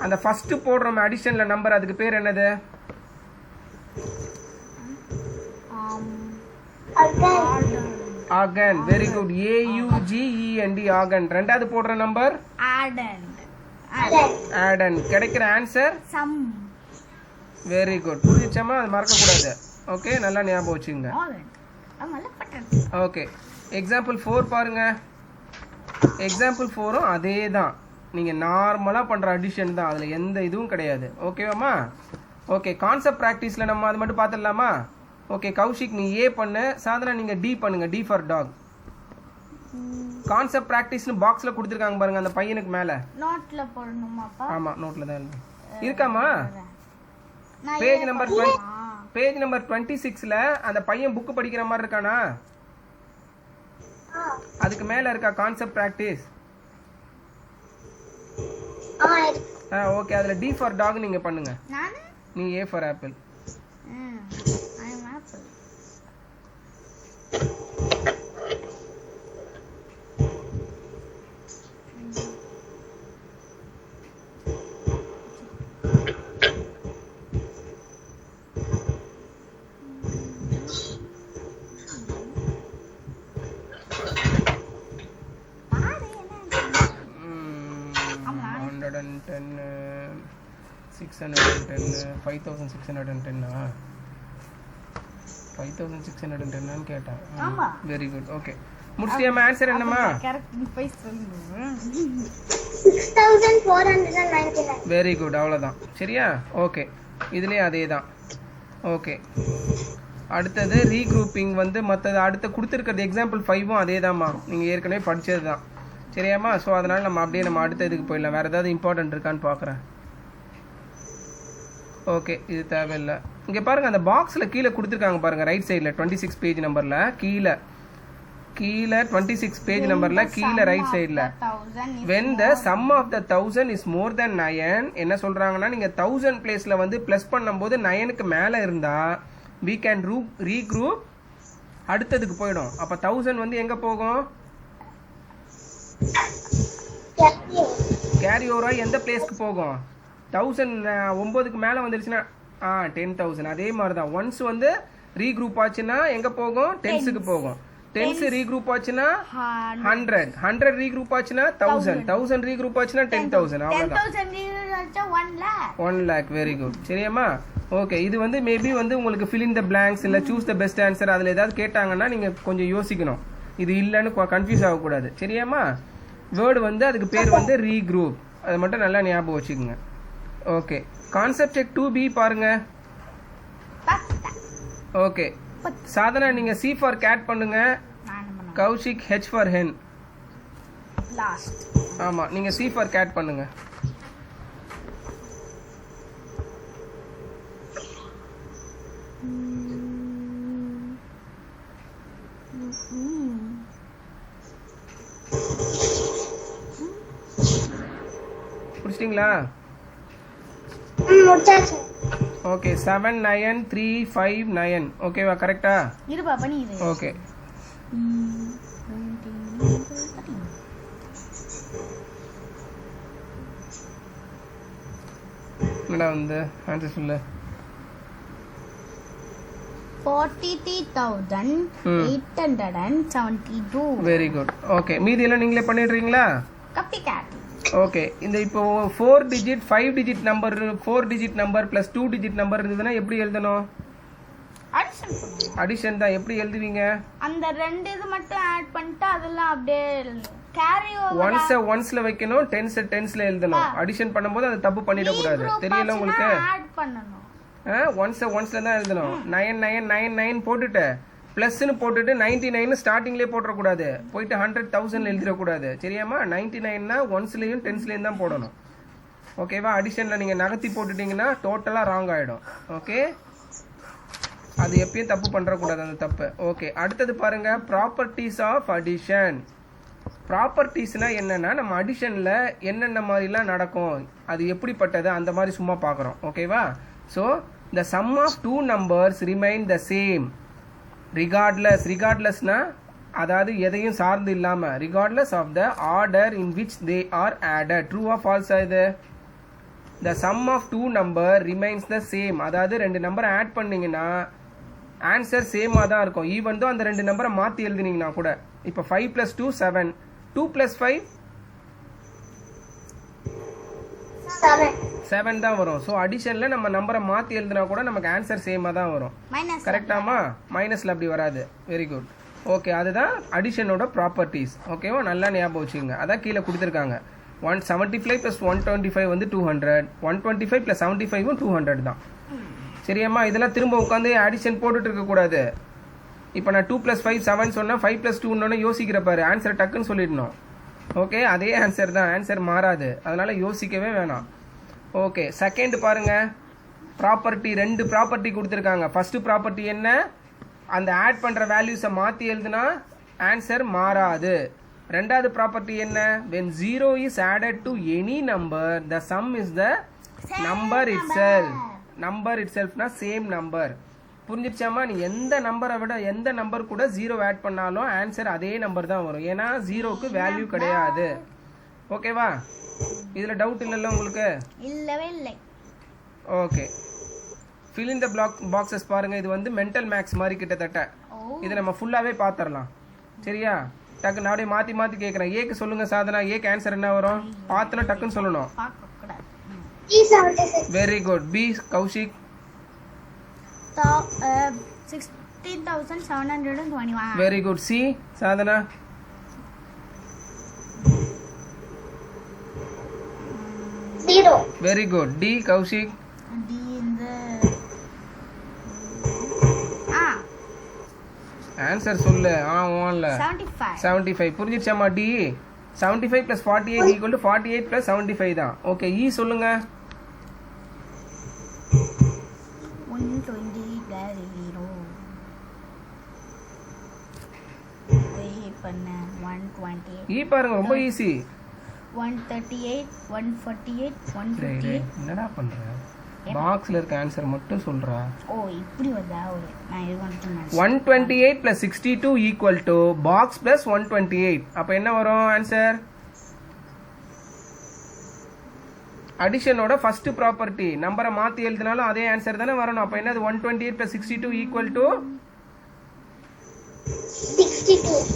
Speaker 1: அந்த ஃபர்ஸ்ட் போடுறோம் அடிஷன்ல நம்பர், அதுக்கு பேர் என்னது? ஆகன். Very good. AUGEND, ஆகன். ரெண்டாவது போடுற நம்பர் ஆடன். கிடைக்கிற ஆன்சர்
Speaker 3: சம்.
Speaker 1: Very good. புரிஞ்சுச்சாமா? அது மறக்க கூடாது. ஓகே, நல்லா ஞாபகம் வச்சுங்க. ஓகே, எக்ஸாம்பிள் 4 பாருங்க. எக்ஸாம்பிள் 4ம் அதே தான். நீங்க நார்மலா பண்ற அடிஷன் தான், அதுல எந்த இதுவும் கிடையாது. ஓகேவாமா? ஓகே, கான்செப்ட் பிராக்டிஸ்ல நம்ம அது மட்டும் பார்த்துடலாமா? ஓகே, கௌஷிக் நீ A பண்ணு, சாதனா நீங்க D பண்ணுங்க. D for dog. கான்செப்ட் ப்ராக்டிஸ்னு பாக்ஸில் கொடுத்துருக்காங்க பாருங்க அந்த பையனுக்கு மேலே.
Speaker 3: நோட்ல போடணுமாப்பா?
Speaker 1: ஆமாம் நோட்டில் தான் இருக்காமா?
Speaker 3: நான்
Speaker 1: பேஜ் நம்பர் 26ல அந்த பையன் புக்கு படிக்கிற மாதிரி இருக்கானா? அதுக்கு மேலே இருக்கா கான்செப்ட் ப்ராக்டிஸ்? ஓகே, அதில் டி ஃபார் டாக் நீங்கள் பண்ணுங்க.
Speaker 3: நானு
Speaker 1: நீங்கள் A for apple.
Speaker 3: I am apple.
Speaker 1: $110, 610, 5610. 5610 கேட்டேன்.
Speaker 3: ஆமா.
Speaker 1: Very good. ஓகே, முடிச்சிட்டியாமா? ஆன்சர் என்னம்மா?
Speaker 3: கரெக்ட் போய் சொல்லுங்க.
Speaker 2: 6499.
Speaker 1: வெரி குட், அவ்வளோதான். சரியா? ஓகே, இதுலேயும் அதே தான். ஓகே, அடுத்தது ரீக்ரூப்பிங் வந்து மற்றது அடுத்து கொடுத்துருக்கிறது எக்ஸாம்பிள் 5ம் அதே தான்மா, நீங்கள் ஏற்கனவே படித்தது தான். சரியாம்மா? ஸோ அதனால் நம்ம அப்படியே நம்ம அடுத்த இதுக்கு போயிடலாம். வேறு ஏதாவது இம்பார்ட்டன்ட் இருக்கான்னு பார்க்குறேன். ஓகே, இது தேவையில்லை. இங்கே பாருங்கள், அந்த பாக்ஸில் கீழே கொடுத்துருக்காங்க பாருங்கள், ரைட் சைடில் 26 பேஜ் நம்பரில் கீழே 26 பேஜ் நம்பரில் கீழே ரைட் சைடில் when the sum of the 1000 is more than 9 என்ன சொல்கிறாங்கன்னா, நீங்கள் 1000 பிளேஸில் வந்து ப்ளஸ் பண்ணும்போது 9க்கு மேலே இருந்தால் we can regroup அடுத்ததுக்கு போயிடும். அப்போ 1000 வந்து எங்கே போகும்? கேரி ஓவராக எந்த பிளேஸ்க்கு போகும்? 1000 9க்கு மேலே வந்துருச்சுன்னா 10,000. அதே மாதிரி தான் ஒன்ஸ் வந்து ரீக்ரூப் ஆச்சுன்னா எங்கே போகும்? 10க்கு போகும். 10 ரீக்ரூப் ஆச்சுன்னா 100 ரீக்ரூப் ஆச்சுன்னா 1000 ரீக்ரூப் ஆச்சுன்னா 10,000. அவ்வளோதான். 1 lakh. Very good. சரியாம்மா? ஓகே, இது வந்து மேபி வந்து உங்களுக்கு fill in the blanks இல்லை சூஸ் த பெஸ்ட் ஆன்சர் அதில் ஏதாவது கேட்டாங்கன்னா நீங்கள் கொஞ்சம் யோசிக்கணும். இது இல்லைன்னு கன்ஃபியூஸ் ஆகக்கூடாது. சரியாம்மா? வேர்டு வந்து அதுக்கு பேர் வந்து ரீக்ரூப். அதை மட்டும் நல்லா ஞாபகம் வச்சுக்கோங்க. ஓகே, கான்செப்ட் செக் 2B பாருங்க. ஓகே, சாதனா நீங்கள் C ஃபார் கேட் பண்ணுங்க, கௌஷிக் H ஃபார் ஹென். ஆமாம், நீங்கள் C ஃபார் கேட் பண்ணுங்க. முடிச்சிட்டிங்களா? ஓகே, 79359. ஓகேவா? கரெக்டா?
Speaker 3: இருப்பா பண்ணி இது.
Speaker 1: ஓகே, என்னடா வந்து ஆன்சர் சொல்லு.
Speaker 3: 43,872.
Speaker 1: Very good. ஓகே, மீதி எல்லாம் நீங்களே பண்ணிடுறீங்களா?
Speaker 3: கப்பி கேட்.
Speaker 1: ஓகே, இந்த இப்போ 4 digit 5 digit number 4 digit number plus 2 digit number இருந்ததுன்னா எப்படி எழுதணும்? அடிஷன் தான். எப்படி எழுதுவீங்க?
Speaker 3: அந்த ரெண்டு இது மட்டும் ஆட் பண்ணிட்டு அதெல்லாம் அப்படியே கேரி ஓவர்
Speaker 1: ஒன்ஸ்ல வைக்கணும், டென்ஸ்ல எழுதணும். அடிஷன் பண்ணும்போது அதை தப்பு பண்ணிட கூடாது. தெரியல உங்களுக்கு?
Speaker 3: ஆட் பண்ணனும்.
Speaker 1: ஒன்ஸ்ல தான் எழுதணும். 9999 போட்டுட்டு ப்ளஸ்ன்னு போட்டுட்டு 99 ஸ்டார்டிங்லேயே போட்டுறக்கூடாது. போயிட்டு 100,000 எழுதிடக்கூடாது. சரியாம்மா? 99னா ஒன்ஸ்லேயும் டென்ஸ்லேயும் தான் போடணும். ஓகேவா? அடிஷனில் நீங்கள் நகர்த்தி போட்டுட்டிங்கன்னா டோட்டலாக ராங் ஆகிடும். ஓகே, அது எப்பயும் தப்பு பண்ணுறக்கூடாது, அந்த தப்பு. ஓகே, அடுத்தது பாருங்கள், ப்ராப்பர்ட்டிஸ் ஆஃப் அடிஷன். ப்ராப்பர்ட்டிஸ்னால் என்னென்னா, நம்ம அடிஷனில் என்னென்ன மாதிரிலாம் நடக்கும், அது எப்படிப்பட்டது, அந்த மாதிரி சும்மா பார்க்குறோம். ஓகேவா? So the sum of 2 numbers remain the same ரிகார்ட்லெஸ்னா அதாவது எதையும் சார்ந்து இல்லாமல், regardless of the order in which they are added. True of ஃபால்ஸா இது? The sum of 2 number remains the same. அதாவது 2 நம்பரை ஆட் பண்ணிங்கன்னா ஆன்சர் சேமாக தான் இருக்கும். ஈவன் தான் அந்த 2 நம்பரை மாற்றி எழுதினீங்கன்னா கூட. இப்போ 5 + 2 7, 2 + 5 7 தான் வரும். ஸோ அடிஷனில் நம்ம நம்பரை மாற்றி எழுதினா கூட நமக்கு ஆன்சர் சேமாக தான் வரும். கரெக்டாமா? மைனஸில் அப்படி வராது. Very good. ஓகே, அதுதான் அடிஷனோட ப்ராப்பர்ட்டிஸ். ஓகேவா? நல்லா ஞாபகம் வச்சுக்கோங்க. அதான் கீழே கொடுத்துருக்காங்க. 175 + 125 வந்து 200, 125 + 75 200 தான். சரியாம்மா? இதெல்லாம் திரும்ப உட்காந்து அடிஷன் போட்டுட்டு இருக்கக்கூடாது. இப்போ நான் 2 + 5 7 சொன்னால் 5 + 2 யோசிக்கிற பாரு, ஆன்சர் டக்குன்னு சொல்லிடணும். ஓகே, அதே ஆன்சர் தான், ஆன்சர் மாறாது, அதனால யோசிக்கவே வேணாம். ஓகே, செகண்ட் பாருங்க, ப்ராப்பர்ட்டி 2 ப்ராப்பர்ட்டி கொடுத்துருக்காங்க. ஃபர்ஸ்ட் ப்ராப்பர்ட்டி என்ன, அந்த ஆட் பண்ணுற வேல்யூஸை மாற்றி எழுதுனா ஆன்சர் மாறாது. ரெண்டாவது ப்ராப்பர்ட்டி என்ன, when 0 is added to any number the sum is the number itself. Number itselfனா சேம் நம்பர். புரிஞ்சிருச்சாமா? நீ எந்த நம்பரை விட எந்த நம்பர் கூட 0 ஆட் பண்ணாலும் ஆன்சர் அதே நம்பர் தான் வரும், ஏன்னா 0க்கு வேல்யூ கிடையாது. ஓகேவா? இதில் டவுட் இல்லைல்ல உங்களுக்கு?
Speaker 3: இல்லவே இல்லை.
Speaker 1: Okay, fill in the boxes பாருங்க. இது வந்து மென்டல் மேக்ஸ் மாதிரி கிட்டத்தட்ட. இதை நம்ம ஃபுல்லாகவே பார்த்துடலாம். சரியா? டக்கு நான் அப்படியே மாற்றி மாற்றி கேட்குறேன். ஏக்கு சொல்லுங்க சாதனா, ஏக்கு ஆன்சர் என்ன வரும்? பார்த்தனா டக்குன்னு சொல்லணும். Very good. B Kaushik?
Speaker 3: 16,721.
Speaker 1: Very good. C Sadhana?
Speaker 2: 0.
Speaker 1: Very good. D Kaushik?
Speaker 3: D இந்த
Speaker 1: ஆன்சர் சொல்லு. ஓன்ல 75. புரிஞ்சிருச்சாமா? டி 75 + 48 = 48 + 75 தான். ஓகே, இ சொல்லுங்க.
Speaker 3: 120 0 பண்ண 120.
Speaker 1: இ பாருங்க, ரொம்ப ஈஸி.
Speaker 3: 138 148 158.
Speaker 1: என்னடா பண்ற? பாக்ஸ்ல இருக்க ஆன்சர் மட்டும் சொல்றா.
Speaker 3: ஓ இப்படி வந்தா நான் இது வந்து
Speaker 1: 128 + 62 = பாக்ஸ் + 128. அப்ப என்ன வரும் ஆன்சர்? அடிஷனோட ஃபர்ஸ்ட் ப்ராப்பர்ட்டி நம்பரை மாத்தி எழுதினாலும் அதே ஆன்சர் தானே வரணும். அப்ப என்னது? 128 + 62 =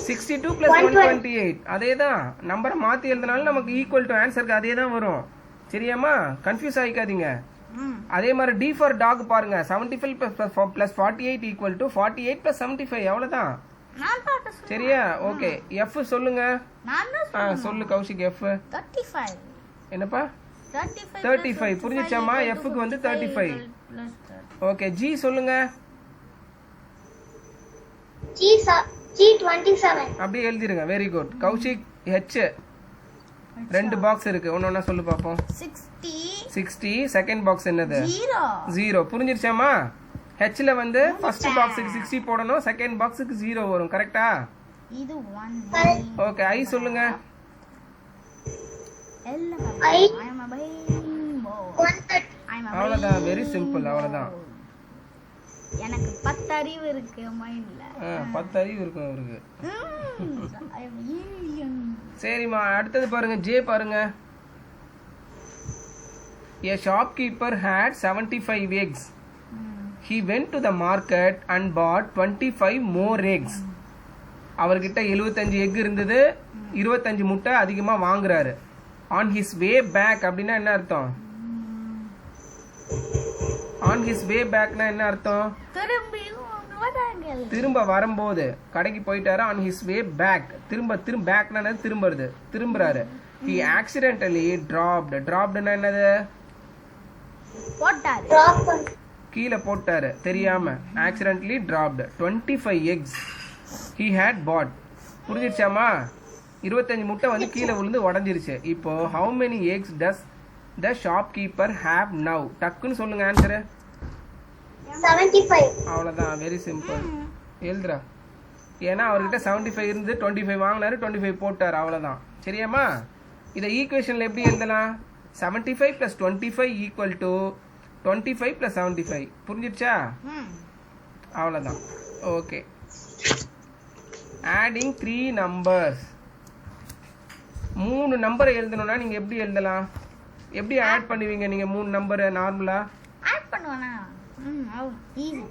Speaker 1: 62 + 128. அதேதான், நம்பரை மாத்தி எழுதினாலும் நமக்கு ஈக்குவல் டு ஆன்சருக்கு அதே தான் வரும். சரியாமா? கன்ஃபியூஸ் ஆகிக்காதீங்க. அதே மாதிரி டி ஃபார் டாக் பாருங்க. 75 + 48 = 48 + 75. அவ்வளவுதான். சரியா? ஓகே, எஃப் சொல்லுங்க. சொல்லு கௌஷிக். எஃப்
Speaker 3: 35.
Speaker 1: என்னப்பா? 35. புரிஞ்சுச்சாமா? எஃப்க்கு வந்து 35. ஓகே, ஜி சொல்லுங்க.
Speaker 2: G 27.
Speaker 1: அப்படியே எழுதிருங்க. வெரி குட். கௌஷிக்? ஹெச் 2 பாக்ஸ் இருக்கு, ஒன்னொன்னா சொல்லு பாப்போம். 60. செகண்ட் பாக்ஸ் என்னது? 0. புரிஞ்சிருச்சாமா? ஹெச்ல வந்து ஃபர்ஸ்ட் பாக்ஸுக்கு 60 போடணும், செகண்ட் பாக்ஸுக்கு 0 வரும். கரெக்ட்டா?
Speaker 3: இது 1.
Speaker 1: ஓகே, ஐ சொல்லுங்க. அவ்வளவுதான், வெரி சிம்பிள். அவ்வளவுதான்.
Speaker 3: எனக்கு 10 அறிவு இருக்கு மைண்ட்ல.
Speaker 1: 10 அறிவு இருக்கும் அவருக்கு. சரிம்மா, அடுத்தது பாருங்க. ஜே பாருங்க. A shopkeeper had 75 eggs. He went to the market and bought 25 more eggs. அவர்கிட்ட 75 எக் இருந்தது, 25 முட்டை அதிகமா வாங்குறாரு. On his way back அப்படின்னா என்ன அர்த்தம்? On his way backனா என்ன அர்த்தம்? திரும்ப வரும்போது கடைக்கு போயிட்டாரு. On his way back திரும்ப பேக்னா திரும்புறது, திரும்புறாரு. He accidentally droppedனா என்னது?
Speaker 3: போட்டாரு,
Speaker 1: கீழே போட்டாரு தெரியாம. accidentally dropped 25 eggs he had bought. புரிஞ்சிருச்சாமா? 25 முட்டை வந்து கீழே விழுந்து உடஞ்சிருச்சு. இப்போ how many eggs does the shopkeeper have now? டக்குன்னு சொல்லுங்க ஆன்சர்.
Speaker 2: 75.
Speaker 1: அவ்வளவுதான், வெரி சிம்பிள். எழுதுறா. ஏன்னா அவர்கிட்ட 75 இருந்து 25 வாங்கினாரு, 25 போட்டாரு. அவ்வளவுதான். சரியாமா? இதை ஈக்குவேஷன்ல எப்படி எழுதலாம்? 75 + 25 = 25 + 75. புரிஞ்சிருச்சா? அவ்வளவுதான். Okay, adding 3 numbers. 3 நம்பரை எழுதணும்னா நீங்க எப்படி எழுதலாம்? எப்படி ஆட் பண்ணுவீங்க நீங்க 3 நம்பரை நார்மலா?
Speaker 3: ஆட் பண்ணுவானா? ஈஸி.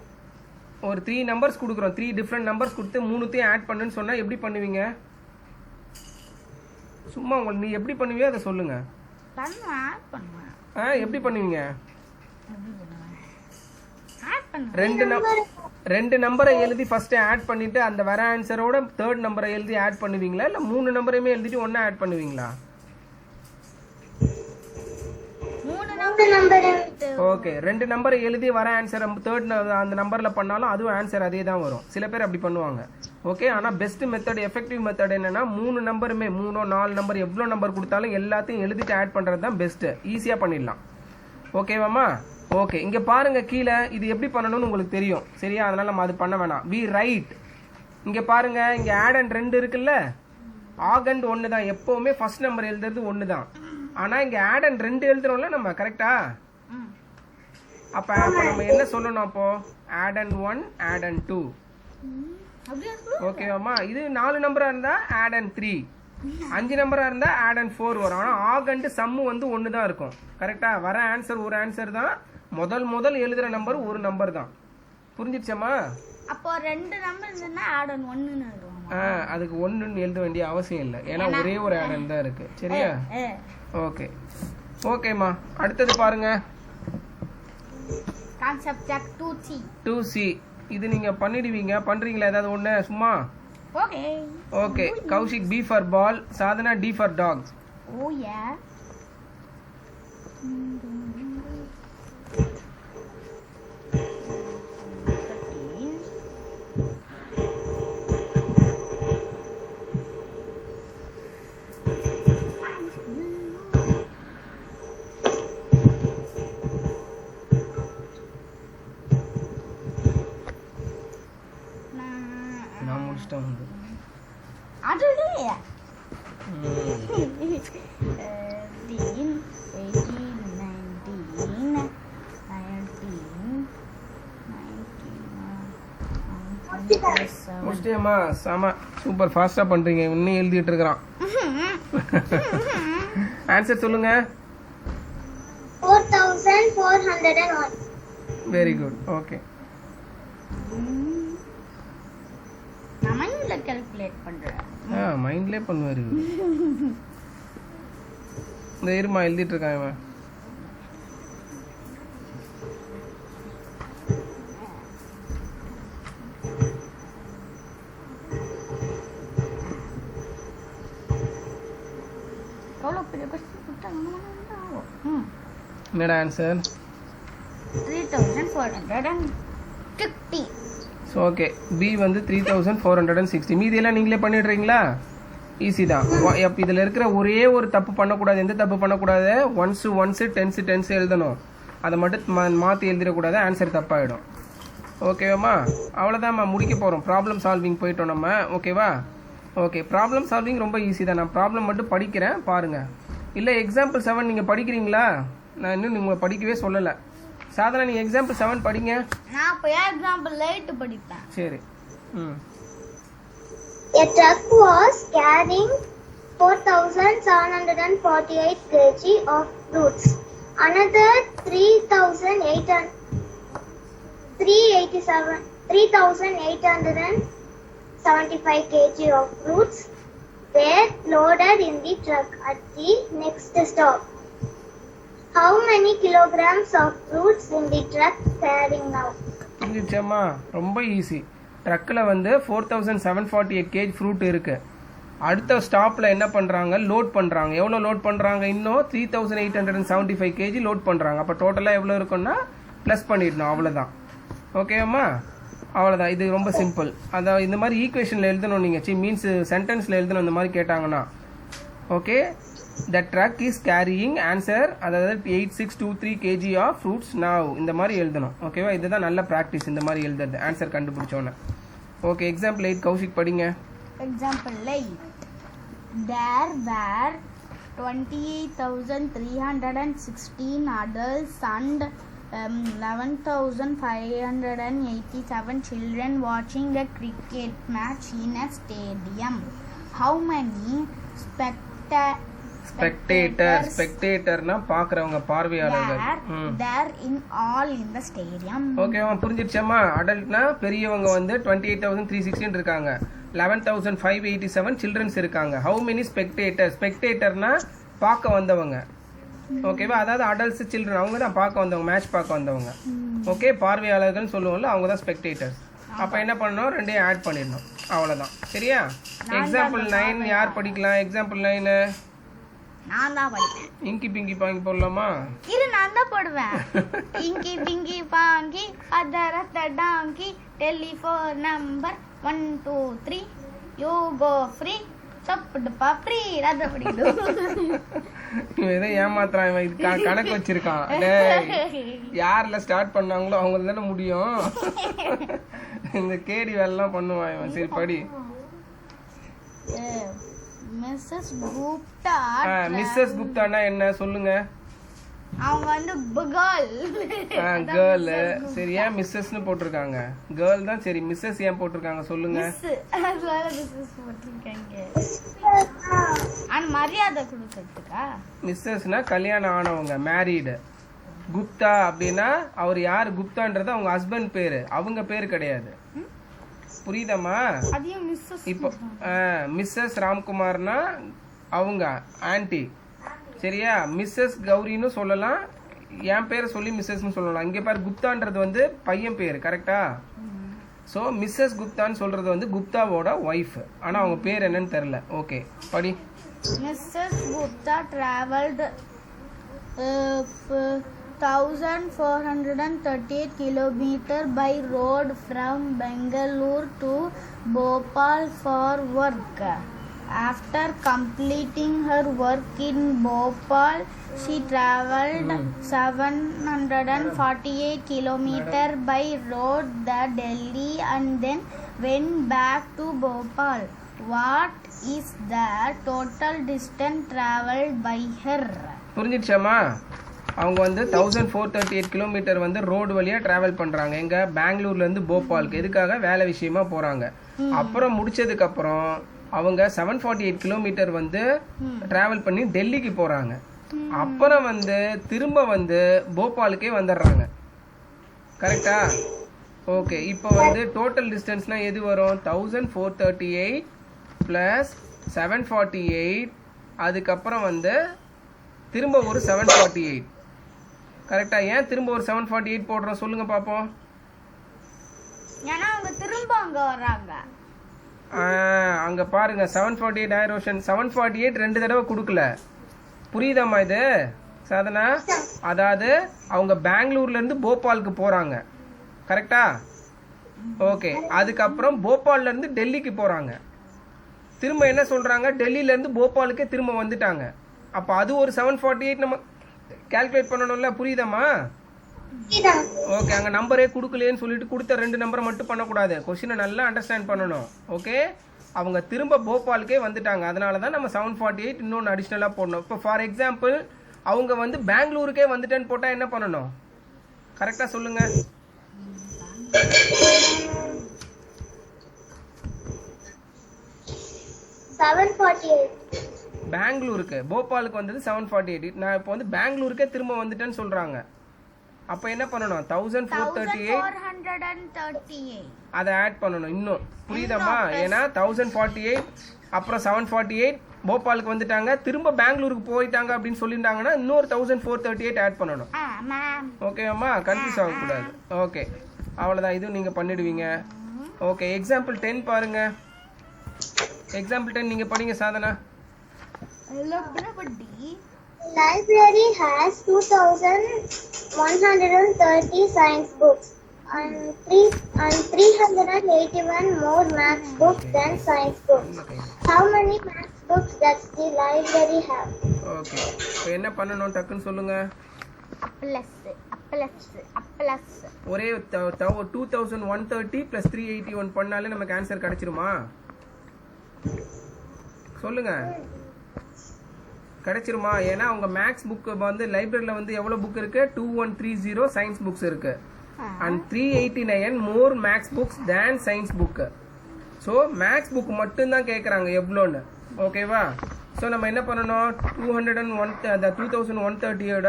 Speaker 1: ஒரு 3 நம்பர்ஸ் கொடுக்குறோம், 3 டிஃப்ரெண்ட் நம்பர்ஸ் கொடுத்து 3த்தையும் ஆட் பண்ணுன்னு சொன்னா எப்படி பண்ணுவீங்க? சும்மா உங்களுக்கு நீ எப்படி பண்ணுவியோ அதை சொல்லுங்க.
Speaker 3: ஆட் பண்ணுவேன்.
Speaker 1: எப்படி பண்ணுவீங்க?
Speaker 3: ஆட் பண்ணுவேன்.
Speaker 1: 2 நம்பரை எழுதி ஃபர்ஸ்ட் ஆட் பண்ணிட்டு அந்த வர ஆன்சரோட 3rd நம்பரை எழுதி ஆட் பண்ணுவீங்களா, இல்ல 3 நம்பரையுமே எழுதிட்டு ஒண்ணா ஆட் பண்ணுவீங்களா?
Speaker 3: 3 நம்பர்
Speaker 1: ஓகே 2 நம்பரை எழுதி வர ஆன்சர் தேர்ட் அந்த நம்பரில் பண்ணாலும் அதுவும் ஆன்சர் அதே தான் வரும். சில பேர் அப்படி பண்ணுவாங்க. ஓகே, ஆனால் பெஸ்ட் மெத்தட் எஃபெக்டிவ் மெத்தட் என்னன்னா 3 நம்பருமே 3 4 நம்பர் எவ்வளோ நம்பர் கொடுத்தாலும் எல்லாத்தையும் எழுதிட்டு ஆட் பண்ணுறது தான் பெஸ்ட்டு. ஈஸியாக பண்ணிடலாம். ஓகேவாம்மா? ஓகே, இங்கே பாருங்கள் கீழே இது எப்படி பண்ணணும்னு உங்களுக்கு தெரியும். சரியா? அதனால் நம்ம அது பண்ண வேணாம். We write. இங்கே பாருங்கள், இங்கே ஆட் அண்ட் 2 இருக்குல்ல, ஆகண்ட் 1 தான். எப்போவுமே ஃபர்ஸ்ட் நம்பர் எழுதுறது 1 தான். ஆனால் இங்கே ஆட் அண்ட் 2 எழுதுறோம்ல நம்ம, கரெக்டா? அப்போ நம்ம என்ன சொல்லணும்? அப்போ ஆட் அண்ட் 1 ஆட் அண்ட் 2. ஓகேவாம்மா? இது 4 நம்பராக இருந்தால் ஆட் அண்ட் 3, 5 நம்பராக இருந்தால் ஆட் அண்ட் 4 வரும். ஆனால் ஆகண்ட் சம்மு வந்து 1 தான் இருக்கும். கரெக்டா? வர ஆன்சர் ஒரு ஆன்சர் தான். முதல் எழுதுற நம்பர் ஒரு நம்பர் தான். புரிஞ்சிடுச்சம்மா?
Speaker 3: அப்போ 2 நம்பர் இருந்ததுன்னா ஆட் ஆன் 1ன்னு எழுதுவாங்க.
Speaker 1: அதுக்கு 1ன்னு எழுத வேண்டிய அவசியம் இல்லை. ஏன்னா ஒரே ஒரு ஆட் ஆன் தான் இருக்கு. சரியா? ஓகே, ஓகேம்மா. அடுத்தது பாருங்க,
Speaker 3: கான்செப்ட் ஜாக் 2C.
Speaker 1: 2C. இது நீங்க பண்ணிடுவீங்க. பண்றீங்களா ஏதாவது ஒண்ணு சும்மா?
Speaker 3: Okay.
Speaker 1: Okay, Kaushik B for ball, Sadhana D for dog.
Speaker 3: ஓ யா.
Speaker 1: நான் முடிச்சிட்டேன் வந்து.
Speaker 3: அதுடே 18, 19, 19,
Speaker 1: முடிச்சிட்டேம்மா. செம சூப்பர், ஃபாஸ்டா பண்றீங்க. இன்னும் எழுதிட்டு இருக்கிறான். ஆன்சர் சொல்லுங்க.
Speaker 2: 4401.
Speaker 1: Very good. ஓகே,
Speaker 3: நான் மைண்ட்ல கால்குலேட் பண்றேன்.
Speaker 1: மைண்ட்லேயே பண்ணுவார். இந்த இருமா எழுதிட்டு இருக்கான் இவன்.
Speaker 3: எவ்வளோ பெரிய கொஸ்டின் கொடுத்தாங்க.
Speaker 1: என்னடா ஆன்சர்?
Speaker 3: 3450.
Speaker 1: ஸோ ஓகே, பி வந்து 3460. மீதியெல்லாம் நீங்களே பண்ணிடுறீங்களா? ஈஸி தான். இதில் இருக்கிற ஒரே ஒரு தப்பு பண்ணக்கூடாது. எந்த தப்பு பண்ணக்கூடாது? ஒன்ஸு டென்ஸ் எழுதணும். அதை மட்டும் மாற்றி எழுதிடக்கூடாது. ஆன்சர் தப்பாகிடும். ஓகேவாம்மா? அவ்வளோதாம்மா, முடிக்க போகிறோம். ப்ராப்ளம் சால்விங் போயிட்டோம் நம்ம. ஓகேவா? ஓகே, ப்ராப்ளம் சால்விங் ரொம்ப ஈஸி தான். நான் ப்ராப்ளம் மட்டும் படிக்கிறேன் பாருங்கள். இல்லை எக்ஸாம்பிள் 7 நீங்கள் படிக்கிறீங்களா? நான் இன்னும் நீங்கள் படிக்கவே சொல்லலை. சாதனா நீங்கள் எக்ஸாம்பிள் 7 படிங்க.
Speaker 3: நான் இப்போ எக்ஸாம்பிள் 8 படிப்பேன்.
Speaker 1: சரி.
Speaker 2: A truck was carrying 4,748 kg of fruits. Another 3,875 kg of fruits were loaded in the truck at the next stop. How many kilograms of fruits in the truck carrying now?
Speaker 1: புரிஞ்சிச்சம்மா? ரொம்ப easy. ட்ரக்கில் வந்து 4748 gauge fruit இருக்கு. அடுத்த ஸ்டாப்பில் என்ன பண்ணுறாங்க? Load பண்ணுறாங்க. எவ்வளோ load பண்ணுறாங்க? இன்னும் 3875 கேஜி லோட் பண்ணுறாங்க. அப்போ டோட்டலாக எவ்வளோ இருக்குன்னா ப்ளஸ் பண்ணிடணும். அவ்வளோதான். ஓகேம்மா? அவ்வளோதான். இது ரொம்ப சிம்பிள். அதான் இந்த மாதிரி ஈக்குவேஷனில் எழுதணும். நீங்கள் மீன்ஸ் சென்டென்ஸில் எழுதணும் இந்த மாதிரி கேட்டாங்கன்னா. Okay, the truck is carrying answer, அதாவது 8623 kg ஆஃப் ஃப்ரூட்ஸ் நவ். இந்த மாதிரி எழுதணும். ஓகேவா? இதுதான் நல்ல ப்ராக்டிஸ், இந்த மாதிரி எழுதுறது ஆன்சர் கண்டுபிடிச்சோன்னே. ஓகே, எக்ஸாம்பிள் 8 கௌஷிக் படிங்க.
Speaker 3: Example 8. There were 28,316 adults and 11,587 children watching a cricket match in a stadium. How many
Speaker 1: ஸ்பெக்டேட்டர்னா பாக்குறவங்க, பார்வையாளர்கள்.
Speaker 3: there in all in the stadium.
Speaker 1: ஓகேவா? புரிஞ்சிடுச்சம்மா? அடல்ட்னா பெரியவங்க வந்து 28,316 இருக்காங்க. 11,587 சில்ட்ரன்ஸ் இருக்காங்க. ஹவு மெனி ஸ்பெக்டேட்டர்னா பார்க்க வந்தவங்க. ஓகேவா? அதாவது அடல்ட்ஸ் சில்ட்ரன் அவங்க தான் பார்க்க வந்தவங்க, மேட்ச் பார்க்க வந்தவங்க. ஓகே, பார்வையாளர்கள் சொல்லுவோம்ல, அவங்க தான் ஸ்பெக்டேட்டர்ஸ். அப்போ என்ன பண்ணணும்? ரெண்டையும் ஆட் பண்ணிடணும். அவ்வளோதான். சரியா? எக்ஸாம்பிள் 9 யார் படிக்கலாம்? எக்ஸாம்பிள் 9
Speaker 3: நான் தான் படிப்பேன்.
Speaker 1: இங்கி பிங்கி பாங்கி போடலாமா?
Speaker 3: இரு, நான் தான் போடுவேன். இங்கி பிங்கி பாங்கி அதரத்த donkey telephone number 1 2 3 you go free சப்புடு பாப்ரி அத படிக்கணும்.
Speaker 1: இவன் எதை ஏமாத்துறான், இவன் இது கணக்கு வச்சிருக்கான். டேய், யார்ல ஸ்டார்ட் பண்ணாங்களோ அவங்க தானே முடியும். இந்த கேடி வேலைலாம் பண்ணுவான் இவன். சரி படி.
Speaker 3: மிஸ்ஸஸ் குப்தா.
Speaker 1: மிஸ்ஸஸ் குப்தானா என்ன சொல்லுங்க?
Speaker 3: அவங்க வந்து கேர்ள்.
Speaker 1: கேர்ள். சரி, ஏன் மிஸ்ஸஸ்னு போட்டிருக்காங்க? கேர்ள் தான். சரி, மிஸ்ஸஸ் ஏன் போட்டிருக்காங்க சொல்லுங்க?
Speaker 3: அதனால மிஸ்ஸஸ் போட்டிருக்காங்க. ஆனா மரியாதை கொடுக்கிறதுக்கா?
Speaker 1: மிஸ்ஸஸ்னா கல்யாணம் ஆனவங்க, மேரீடு. குப்தா அப்படின்னா அவர் யார்? குப்தான்றது அவங்க ஹஸ்பண்ட் பேரு, அவங்க பேரு கிடையாது. புரியுதாமா?
Speaker 3: அதையும் மிஸ்ஸஸ்.
Speaker 1: இப்போ மிஸ்ஸஸ் ராம்குமார்னா அவங்க ஆன்டி. சரியா? மிஸ்ஸஸ் கௌரின்னு சொல்லலாம், என் பேரை சொல்லி மிஸ்ஸஸ்ன்னு சொல்லலாம். இங்கே பாரு, குப்தான்றது வந்து பையன் பேர், கரெக்டா? ஸோ மிஸ்ஸஸ் குப்தான்னு சொல்றது வந்து குப்தாவோட ஒய்ஃப். ஆனால் அவங்க பேர் என்னன்னு தெரில. ஓகே படி.
Speaker 3: Mrs Gupta travelled 1438 kilometers by road from Bangalore to Bhopal for work. After completing her work in Bhopal, she traveled 748 kilometers by road to Delhi and then went back to Bhopal. What is the total distance traveled by her?
Speaker 1: புரிஞ்சிடுச்சாமா? அவங்க வந்து 1438 kilometre வந்து road வழியா travel பண்றாங்க. எங்க? பெங்களூர்ல இருந்து போபாலுக்கு. எதுக்காக? வேலை விஷயமா போறாங்க. அப்புறம் முடிச்சதுக்கு அப்புறம் அவங்க 748 கிலோமீட்டர் வந்து டிராவல் பண்ணி டெல்லிக்கு போறாங்க. அப்புறம் வந்து திரும்ப வந்து போபாலுக்கே வந்துடுறாங்க. கரெக்டா? ஓகே. இப்போ வந்து டோட்டல் டிஸ்டன்ஸ்னா எது வரும்? 1438 பிளஸ் 748, அதுக்கப்புறம் வந்து திரும்ப ஒரு 748. கரெக்டா? ஏன் திரும்ப ஒரு 748 போடுறோம் சொல்லுங்க பாப்போம்.
Speaker 3: ஏன்னா அவங்க திரும்ப அங்க வராங்க.
Speaker 1: அங்க பாருங்க 748 ஆயிரம். 748 2 தடவை கொடுக்கல. புரியுதாம்மா இது சாதனா? அதாவது அவங்க பெங்களூர்ல இருந்து போபாலுக்கு போறாங்க. கரெக்டா? ஓகே. அதுக்கப்புறம் போபால்ல இருந்து டெல்லிக்கு போறாங்க. திரும்ப என்ன சொல்றாங்க? டெல்லியில இருந்து போபாலுக்கே திரும்ப வந்துட்டாங்க. அப்ப அது ஒரு 748 நம்ம கால்குலேட் பண்ணணும்ல. புரியுதாம்மா? ஓகே. அங்க நம்பரே கொடுக்கலையேன்னு சொல்லிட்டு கொடுத்த 2 நம்பரை மட்டும் பண்ணக்கூடாது. கொஸ்டினை நல்லா அண்டர்ஸ்டாண்ட் பண்ணணும். ஓகே. அவங்க திரும்ப போபாலுக்கே வந்துட்டாங்க, அதனால தான் நம்ம 748 இன்னொன்று அடிஷ்னலாக போடணும். இப்போ ஃபார் எக்ஸாம்பிள் அவங்க வந்து பெங்களூருக்கே வந்துட்டேன்னு போட்டால் என்ன பண்ணணும்? கரெக்டாக சொல்லுங்க. பெங்களூருக்கு, போபாலுக்கு வந்தது 748. நான் இப்போ வந்து பெங்களூருக்கே திரும்ப வந்துட்டேன்னு சொல்றாங்க. அப்ப என்ன பண்ணணும்? 1438 அதை ஆட் பண்ணணும் இன்னும். புரியுதாம்மா? ஏன்னா 1048 அப்புறம் 748 போபாலுக்கு வந்துட்டாங்க, திரும்ப பெங்களூருக்கு போயிட்டாங்க அப்படின்னு சொல்லிட்டாங்கன்னா இன்னொரு 1438 ஆட் பண்ணணும். ஓகேம்மா? கன்ஃபியூஸ் ஆகக்கூடாது. ஓகே, அவ்வளோதான். இதுவும் நீங்கள் பண்ணிடுவீங்க. ஓகே, எக்ஸாம்பிள் 10 பாருங்க. எக்ஸாம்பிள் 10 நீங்க படிங்க Sadhana.
Speaker 2: Library has 2130 science books and 381 more maths books than science books. How many maths books does the library have?
Speaker 1: Okay, இப்போ என்ன பண்ணனும் டக்குன்னு சொல்லுங்க.
Speaker 3: ப்ளஸ்
Speaker 1: ஒரே 2130 plus 381 பண்ணாலே நமக்கு ஆன்சர் கிடைச்சிருமா? சொல்லுங்க. கிடைச்சிருமா? ஏன்னா உங்க மேக்ஸ் புக் வந்து லைப்ரரியில வந்து எவ்வளவு புக் இருக்கு? 2130 சயின்ஸ் புக்ஸ் இருக்கு and 389 more maths books than science book. So maths book மட்டும் தான் கேட்குறாங்க எவ்வளோன்னு. ஓகேவா? ஸோ நம்ம என்ன பண்ணணும்? 2130யோட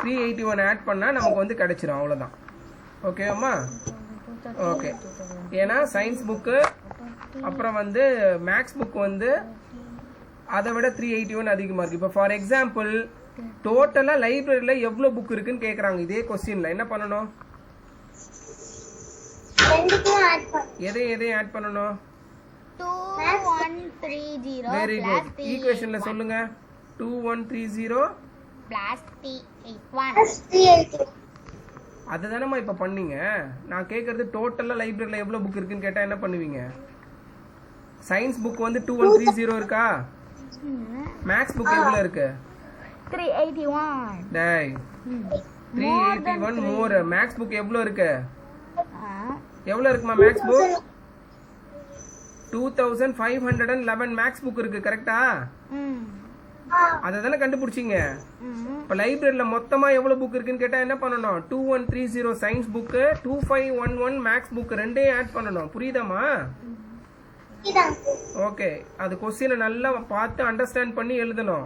Speaker 1: 381 ஆட் பண்ணால் நமக்கு வந்து கிடைச்சிரும். அவ்வளோதான். ஓகேவாம்மா? ஓகே. ஏன்னா சயின்ஸ் புக்கு அப்புறம் வந்து மேக்ஸ் புக் வந்து அதை விட 381 அதிகமாக இருக்குது. இப்போ ஃபார் எக்ஸாம்பிள் டோட்டலாக லைப்ரரியில் எவ்வளோ புக் இருக்குன்னு கேட்குறாங்க இதே கொஸ்டினில். என்ன பண்ணணும்? எதையும் ஆட் பண்ணணும்? Very good. ஈக்குவேஷன்ல சொல்லுங்க. 2130
Speaker 3: plus 381.
Speaker 2: plus 381.
Speaker 1: அதுதானம்மா இப்போ பண்ணீங்க. நான் கேட்குறது டோட்டலாக லைப்ரரியில் எவ்வளோ புக் இருக்குன்னு கேட்டால் என்ன பண்ணுவீங்க? சயின்ஸ் புக் வந்து 2130 இருக்கா? மேக்ஸ் புக் எவ்வளோ இருக்கு?
Speaker 3: 381.
Speaker 1: டேய் 381 மோர். மேக்ஸ் புக் எவ்வளோ இருக்கு? எவ்வளோ இருக்குமா மேக்ஸ் புக்? 2511 மேக்ஸ் புக் இருக்கு. கரெக்டா? அதை தானே கண்டுபிடிச்சிங்க. இப்போ லைப்ரரியில் மொத்தமாக எவ்வளோ புக் இருக்குன்னு கேட்டால் என்ன பண்ணணும்? 2130 சயின்ஸ் புக்கு, 2511 மேக்ஸ் புக் ரெண்டையும் ஆட் பண்ணணும். புரியுதாம்மா? ஓகே, அது கொஸ்டினை நல்லா பார்த்து அண்டர்ஸ்டாண்ட் பண்ணி எழுதணும்.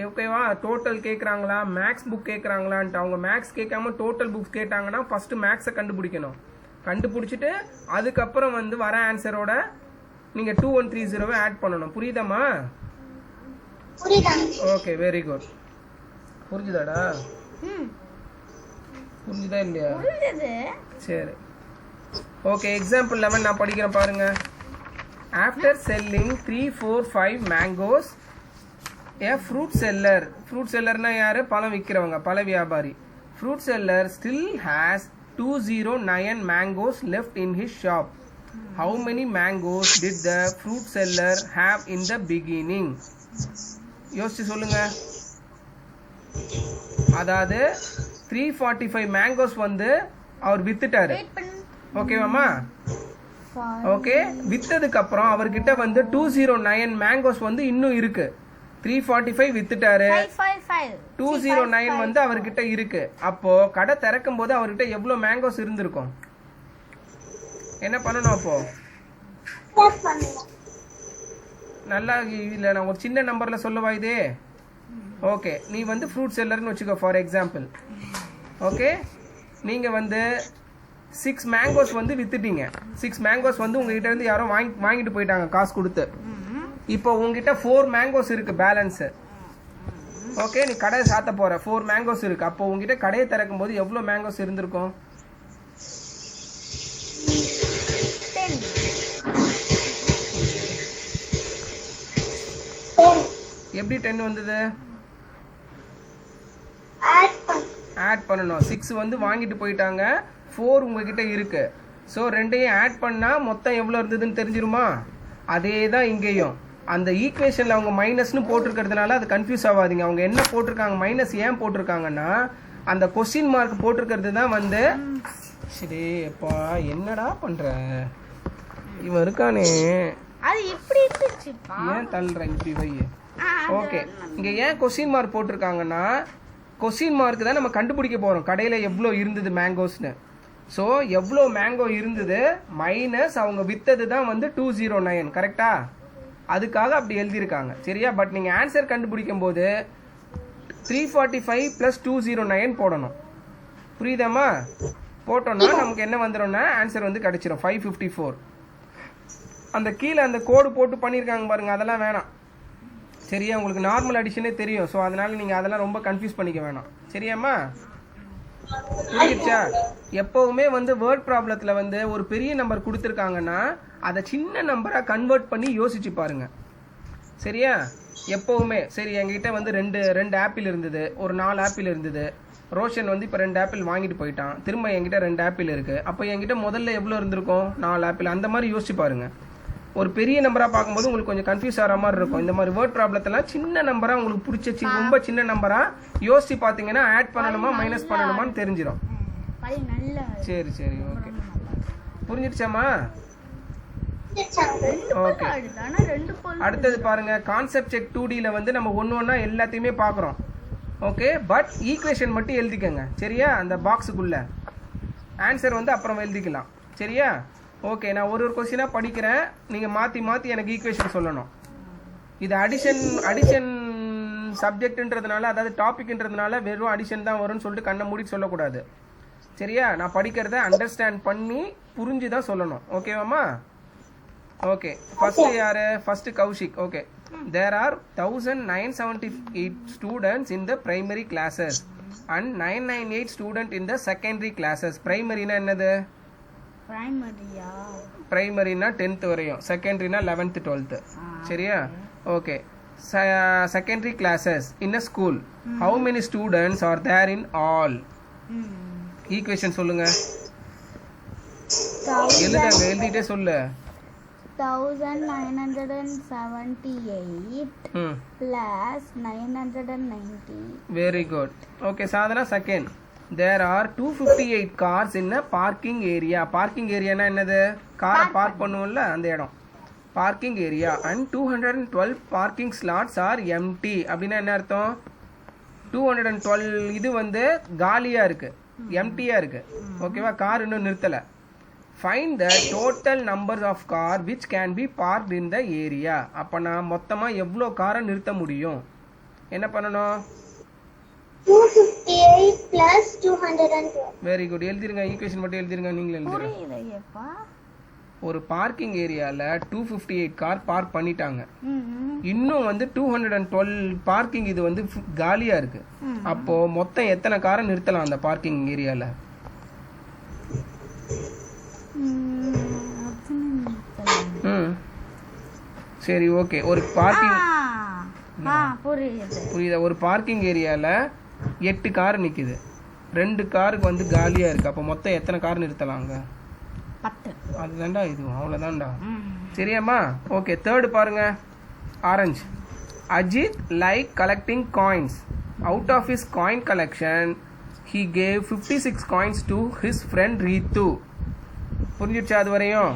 Speaker 1: ஓகேவா? டோட்டல் கேட்குறாங்களா, மேக்ஸ் புக் கேட்குறாங்களான்ட்டு. அவங்க மேக்ஸ் கேட்காம டோட்டல் புக்ஸ் கேட்டாங்கன்னா ஃபஸ்ட்டு மேக்ஸை கண்டுபிடிக்கணும். கண்டுபிடிச்சிட்டு அதுக்கப்புறம் வந்து வர ஆன்சரோட நீங்கள் 2130 ஆட் பண்ணணும். புரியுதாம்மா? Okay, very good. புரிஞ்சுதாடா? புரிஞ்சுதா இல்லையா? சரி, ஓகே. எக்ஸாம்பிள் 11 நான் படிக்கிறேன் பாருங்க. After selling 345 mangoes a fruit seller. Fruit செல்லர்னா யாரு? பழம் விற்கிறவங்க, பழ வியாபாரி. Fruit seller still has 209 mangoes left in his shop. How many mangoes did the fruit seller have in the beginning? யோசிச்சு சொல்லுங்க. அதாவது 345 மேங்கோஸ் வந்து அவர் வித்துட்டாரு. ஓகேவாமா? ஓகே, வித்ததுக்கு அப்புறம் அவர்கிட்ட வந்து 209 மேங்கோஸ் வந்து இன்னும் இருக்கு. 345 வித்துட்டாரு, 209 வந்து அவர்கிட்ட இருக்கு. அப்போ கடை திறக்கும் போது அவர்கிட்ட எவ்வளவு மேங்கோஸ் இருந்திருக்கும்? என்ன பண்ணணும் அப்போ? நல்லா இல்ல, நான் ஒரு சின்ன நம்பர்ல சொல்லவா இது? ஓகே, நீ வந்து ஃப்ரூட் செல்லர்னு வச்சுக்கோ ஃபார் எக்ஸாம்பிள். ஓகே, நீங்க வந்து 6 மேங்கோஸ் வந்து வித்துட்டீங்க. 6 மேங்கோஸ் வந்து உங்ககிட்ட இருந்து யாரோ வாங்கிட்டு போயிட்டாங்க காசு கொடுத்து. இப்போ உங்ககிட்ட 4 மேங்கோஸ் இருக்கு பேலன்ஸ். ஓகே, நீ கடை சாத்த போற, 4 மேங்கோஸ் இருக்கு. அப்போ உங்ககிட்ட கடையை திறக்கும் போது எவ்வளவு மேங்கோஸ் இருந்திருக்கும்?
Speaker 2: 10.
Speaker 1: எப்படி 10 வந்தது? ஆட் பண்ணணும். 6 வந்து வாங்கிட்டு போயிட்டாங்க, 4 உங்ககிட்ட இருக்கு. ஸோ ரெண்டையும் ஆட் பண்ணா மொத்தம் எவ்வளோ இருந்ததுன்னு தெரிஞ்சிருமா? அதே தான் இங்கேயும். அந்த ஈக்குவேஷன்ல அவங்க மைனஸ்னு போட்டிருக்கிறதுனால அது கன்ஃபியூஸ் ஆகாதீங்க. அவங்க என்ன போட்டிருக்காங்க, மைனஸ் ஏன் போட்டிருக்காங்கன்னா அந்த கொஸ்டின் மார்க் போட்டிருக்கிறது தான் வந்து. சரி அப்பா, என்னடா பண்ற? இவன் இருக்கானே,
Speaker 3: அது இப்படி இருந்துச்சுப்பா.
Speaker 1: ஏன் தள்ளுற இப்படி வை? ஓகே, இங்க ஏன் கொஸ்டின் மார்க் போட்டிருக்காங்கன்னா கொஸ்டின் மார்க் தான் நம்ம கண்டுபிடிக்க போறோம் கடையில எவ்வளோ இருந்தது மேங்கோஸ்னு. ஸோ எவ்வளோ மேங்கோ இருந்தது மைனஸ் அவங்க வித்தது தான் வந்து 209. கரெக்டா? அதுக்காக அப்படி எழுதியிருக்காங்க. சரியா? பட் நீங்கள் ஆன்சர் கண்டுபிடிக்கும் போது 345 + 209 போடணும். புரியுதாம்மா? போட்டோம்னா நமக்கு என்ன வந்துடும்னா ஆன்சர் வந்து கிடைச்சிடும் 554. அந்த கீழே அந்த கோடு போட்டு பண்ணியிருக்காங்க பாருங்க, அதெல்லாம் வேணாம். சரியா? உங்களுக்கு நார்மல் அடிஷனே தெரியும். ஸோ அதனால நீங்கள் அதெல்லாம் ரொம்ப கன்ஃபியூஸ் பண்ணிக்க வேணாம். சரியாம்மா? புரியுச்சா? எப்பவுமே வந்து வேர்ட் ப்ராப்ளத்தில் வந்து ஒரு பெரிய நம்பர் கொடுத்துருக்காங்கன்னா அதை சின்ன நம்பராக கன்வெர்ட் பண்ணி யோசிச்சு பாருங்க. சரியா? எப்பவுமே சரி, எங்ககிட்ட வந்து ரெண்டு ஆப்பிள் இருந்தது, ஒரு 4 ஆப்பிள் இருந்தது. ரோஷன் வந்து இப்போ 2 ஆப்பிள் வாங்கிட்டு போயிட்டான், திரும்ப என்கிட்ட 2 ஆப்பிள் இருக்கு. அப்போ என்கிட்ட முதல்ல எவ்வளோ இருந்திருக்கும்? 4 ஆப்பிள். அந்த மாதிரி யோசிச்சு பாருங்க. ஒரு பெரிய நம்பராக பார்க்கும்போது உங்களுக்கு கொஞ்சம் கன்ஃபியூஸ் ஆகிற மாதிரி இருக்கும். இந்த மாதிரி வேர்ட் ப்ராப்ளத்தெல்லாம் சின்ன நம்பராக உங்களுக்கு பிடிச்ச ரொம்ப சின்ன நம்பராக யோசிச்சு பார்த்தீங்கன்னா ஆட் பண்ணணுமா மைனஸ் பண்ணணுமான்னு தெரிஞ்சிடும். சரி சரி, ஓகே. புரிஞ்சிடுச்சாம்மா? ஓகே, அடுத்தது பாருங்க. கான்செப்ட் செக் 2Dல வந்து நம்ம ஒன்னா எல்லாத்தையுமே பார்க்குறோம். ஓகே, பட் ஈக்குவேஷன் மட்டும் எழுதிக்கங்க. சரியா? அந்த பாக்ஸுக்குள்ள ஆன்சர் வந்து அப்புறம் எழுதிக்கலாம். சரியா? ஓகே, நான் ஒரு கொஸ்டினாக படிக்கிறேன், நீங்கள் மாற்றி மாற்றி எனக்கு ஈக்குவேஷன் சொல்லணும். இது அடிஷன் சப்ஜெக்ட்ன்றதுனால, அதாவது டாபிக்ன்றதுனால வெறும் அடிஷன் தான் வரும்னு சொல்லிட்டு கண்ணை மூடி சொல்லக்கூடாது. சரியா? நான் படிக்கிறத அண்டர்ஸ்டாண்ட் பண்ணி புரிஞ்சு தான் சொல்லணும். ஓகேவாம்மா? ஓகே, ஃபர்ஸ்ட் யாரு? First Kaushik. Okay, there are 1978 students in the primary classes and 998 student in the secondary classes. பிரைமரினா என்னது? பிரைமரினா 10th வரையும், செகண்டரினா 11th 12th. சரியா? Okay, secondary classes in a school. How many students are there in all? Equation சொல்லுங்க. எழுதுங்க, எழுதிட்டே சொல்லு.
Speaker 3: 1978 plus 990.
Speaker 1: Very good. Okay, Sadhana, second. There are 258 cars in a parking area. Parking area na என்னது? காரை park பண்ணுவோம்ல அந்த இடம். Parking area and 212 parking slots are empty. அப்படின்னா என்ன அர்த்தம்? 212 இது வந்து காலியா இருக்கு, எம்டியா இருக்கு. ஓகேவா? கார் இன்னும் நிறுத்தல. Find the total numbers of car which can be parked in the area. அப்ப நான் மொத்தமா எவ்வளவு காரை நிறுத்த முடியும்? என்ன பண்ணணும்?
Speaker 2: 258 plus 212.
Speaker 1: Very good. எழுதிருங்க, ஈக்குவேஷன் மட்டும் எழுதிருங்க, நீங்களே எழுதிருங்க.
Speaker 3: புரியலையேப்பா.
Speaker 1: ஒரு பார்க்கிங் ஏரியால 258 கார் பார்க் பண்ணிட்டாங்க. இன்னும் வந்து 212 பார்க்கிங் இது வந்து காலியா இருக்கு. அப்போ மொத்தம் எத்தனை காரை நிறுத்தலாம் அந்த பார்க்கிங் ஏரியால? சரி, ஓகே. ஒரு பார்க்கிங் புரியுதா? ஒரு பார்க்கிங் ஏரியால 8 கார் நிக்குது, 2 காருக்கு வந்து காலியா இருக்கு. அப்ப மொத்தம் எத்தனை கார் நிறுத்தலாங்க?
Speaker 3: 10.
Speaker 1: அதுதான்டா இது, அவ்வளவுதான்டா. சரியாம்மா? ஓகே, தேர்ட் பாருங்க. Orange. Ajith like collecting coins. Out of his coin collection he gave 56 coins to his friend Ritu. புரிஞ்சிடுச்சா அது வரையும்?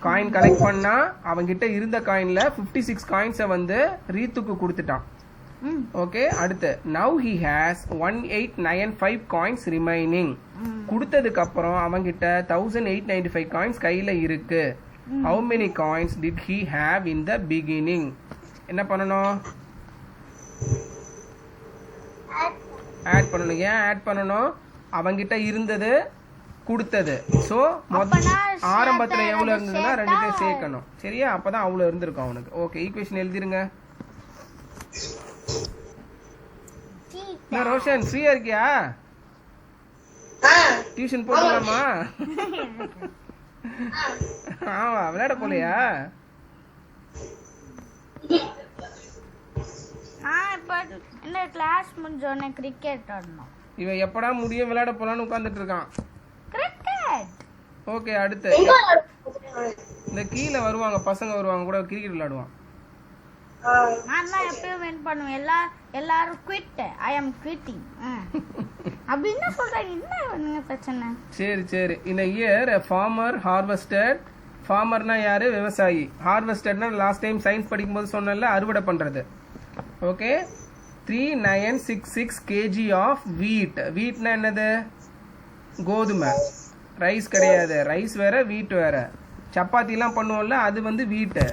Speaker 1: காயின் கலெக்ட் பண்ணா அவங்கிட்ட இருந்த காயின்ல 56 காயின்ஸை வந்து ரீத்துக்கு கொடுத்துட்டான். ஓகே, அடுத்து now he has 1895 coins remaining. கொடுத்ததுக்கு அப்புறம் அவங்கிட்ட 1895 coins கையில இருக்கு. how many coins did he have in the beginning? என்ன பண்ணணும்? ஆட் பண்ணணும். ஏன் ஆட் பண்ணணும்? அவங்கிட்ட இருந்தது, கொடுத்தது. சோ ஆரம்பத்துல எவ்வளவு இருந்ததுன்னா ரெண்டுத்தையும் சேர்க்கணும். சரியா? அப்பதான் அவ்வளவு இருந்திருக்கும் அவனுக்கு. Okay, equation எழுதிருங்க. ரோஷன், ஃப்ரீயா இருக்கியா? டியூஷன் போகலாமா? ஆமா, விளையாட போலையா?
Speaker 3: இந்த கிளாஸ் முடிஞ்சோடனே கிரிக்கெட் ஆடணும்.
Speaker 1: இவன் எப்படா முடியும் விளையாட போலான்னு உட்கார்ந்துட்டு இருக்கான்.
Speaker 3: கிரிக்கெட்.
Speaker 1: ஓகே, அடுத்து இந்த கீழே வருவாங்க பசங்க, வருவாங்க கூட கிரிக்கெட் விளையாடுவான்.
Speaker 3: நான் தான் எப்பயும் வின் பண்ணுவேன். எல்லாரும் குவிட், ஐ அம் குவிட்டிங் அப்படின்னு சொல்றாங்க. என்ன பிரச்சனை?
Speaker 1: சரி. இந்த இயர் ஃபார்மர் ஹார்வெஸ்டட். ஃபார்மர்னா யாரு? விவசாயி. ஹார்வெஸ்டட்னா லாஸ்ட் டைம் சயின்ஸ் படிக்கும்போது சொன்னல, அறுவடை பண்றது. ஓகே, 3966 kg ஆஃப் வீட். வீட்னா என்னது? கோதுமை. ரைஸ் கிடையாது. ரைஸ் வேற, வீட் வேற. சப்பாத்திலாம் பண்ணுவோம்ல, அது வந்து வீட்டு.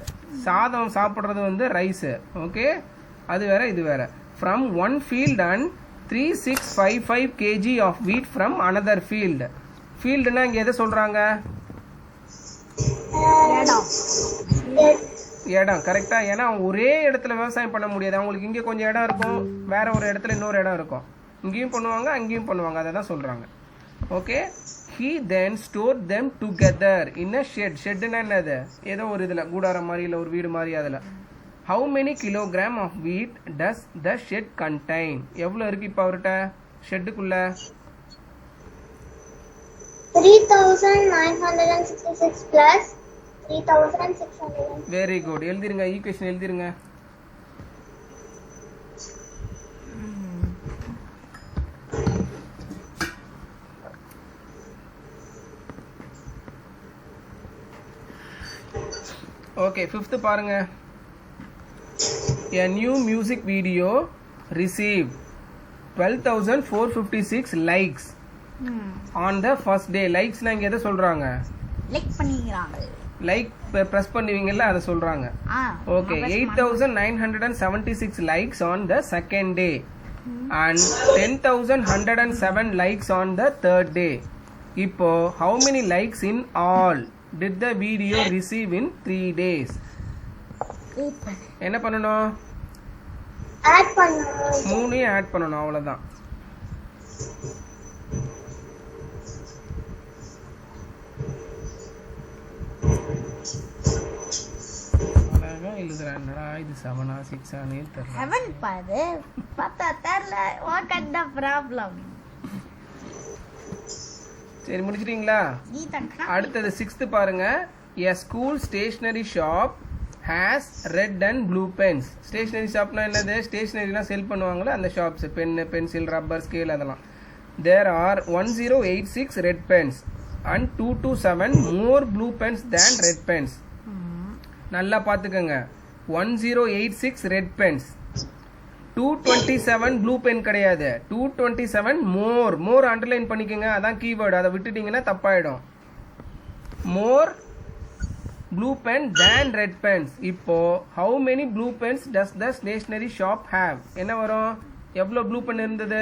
Speaker 1: சாதம் சாப்பிட்றது வந்து ரைஸ். ஓகே, அது வேற, இது வேற. From one field and 3655 kg of wheat from another field. ஃபீல்டுனா இங்க எதை சொல்றாங்க? இடம். கரெக்டா? ஏன்னா ஒரே இடத்துல விவசாயம் பண்ண முடியாது. அவங்களுக்கு இங்க கொஞ்சம் இடம் இருக்கும், வேற ஒரு இடத்துல இன்னொரு இடம் இருக்கும். இங்கேயும் பண்ணுவாங்க, அங்கேயும் பண்ணுவாங்க. அதை தான் சொல்றாங்க. Okay, he then stored them together in a shed. ஷெட்னா என்னது? ஏதோ ஒரு இதுல கூடாரம் மாதிரி இல்ல ஒரு வீடு மாதிரி. அதுல how many kilogram of wheat does the shed contain? எவ்வளவு இருக்கு இப்ப அவர்ட்ட ஷெட்டுக்குள்ள?
Speaker 2: 3966 plus 3600.
Speaker 1: Very good. எழுதிருங்க, ஈக்குவேஷன் எழுதிருங்க. ஓகே, ஃபிஃப்த் பாருங்க. A new music video received 12,456 likes on the first day. Likesனா இங்க எதை சொல்றாங்க?
Speaker 3: லைக் பண்ணிக்கிறாங்க.
Speaker 1: லைக் பிரஸ் பண்ணுவீங்கல்ல, அதை சொல்றாங்க. Okay, 8,976 likes on the second day and 10,107 likes on the third day. இப்போ how many likes in all did the video receive in 3 days? என்ன பண்ணணும்?
Speaker 2: Add பண்ணனும்.
Speaker 1: 3 ஆட் பண்ணணும், அவ்வளவுதான். அழகா எழுதுறேன். என்னடா இது 7 6 தெரியல.
Speaker 3: 7 பாரு பார்த்தா தெரியல. What at the problem?
Speaker 1: சரி முடிச்சிட்டீங்களா?
Speaker 3: நீ தக்கா
Speaker 1: அடுத்தது 6th பாருங்க. A school stationery shop has red and blue pens. Stationery ஷாப்னா என்னது? ஸ்டேஷனரிலாம் செல் பண்ணுவாங்களே அந்த shops. Pen, pencil, rubber, scale அதெல்லாம். There are 1086 red pens and 227 more blue pens than red pens. நல்லா பார்த்துக்கங்க. 1086 red pens, 227 blue pen கிடையாது. 227 more underline பண்ணிக்கங்க. அதான் கீவேர்டு. அதை விட்டுட்டீங்கன்னா தப்பாயிடும். more blue pen than red pens. இப்போ how many blue pens does the stationery shop have? என்ன வரும்? எவ்வளோ ப்ளூ பென் இருந்தது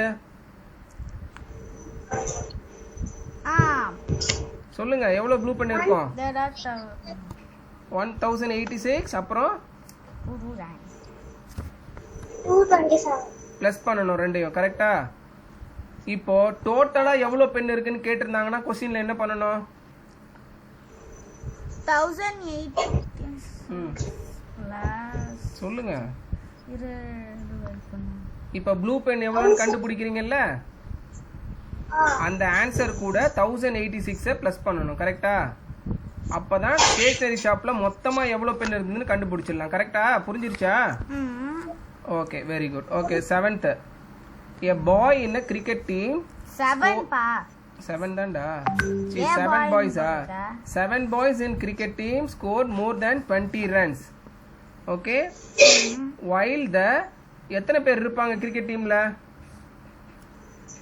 Speaker 1: சொல்லுங்க. எவ்வளோ ப்ளூ பென் இருக்கும்?
Speaker 3: there are
Speaker 1: 1086. அப்புறம்
Speaker 2: 227.
Speaker 1: ப்ளஸ் பண்ணணும் ரெண்டையும். கரெக்டா? இப்போ டோட்டலா எவ்வளோ பென் இருக்குன்னு கேட்டிருந்தாங்கன்னா கொஸ்டின்ல என்ன பண்ணணும்?
Speaker 3: 1008
Speaker 1: சொல்லுங்க.
Speaker 3: இரு
Speaker 1: இப்போ ப்ளூ பென் எவ்வளோன்னு கண்டுபிடிக்கிறீங்கல்ல, அந்த ஆன்சர் கூட 1086 ப்ளஸ் பண்ணணும். கரெக்டா? அப்பதான் ஸ்டேஷனரி ஷாப்ல மொத்தமா எவ்வளவு பென் இருந்ததுன்னு கண்டுபிடிச்சிடலாம். கரெக்டா? புரிஞ்சிருச்சா? Okay, very good. Okay, 7th. A boy in a cricket team.
Speaker 3: 7 பா.
Speaker 1: 7 தான்டா. 7 boys. 7 boys in cricket team scored more than 20 runs. Okay? While the எத்தனை பேர் இருப்பாங்க கிரிக்கெட் டீம்ல?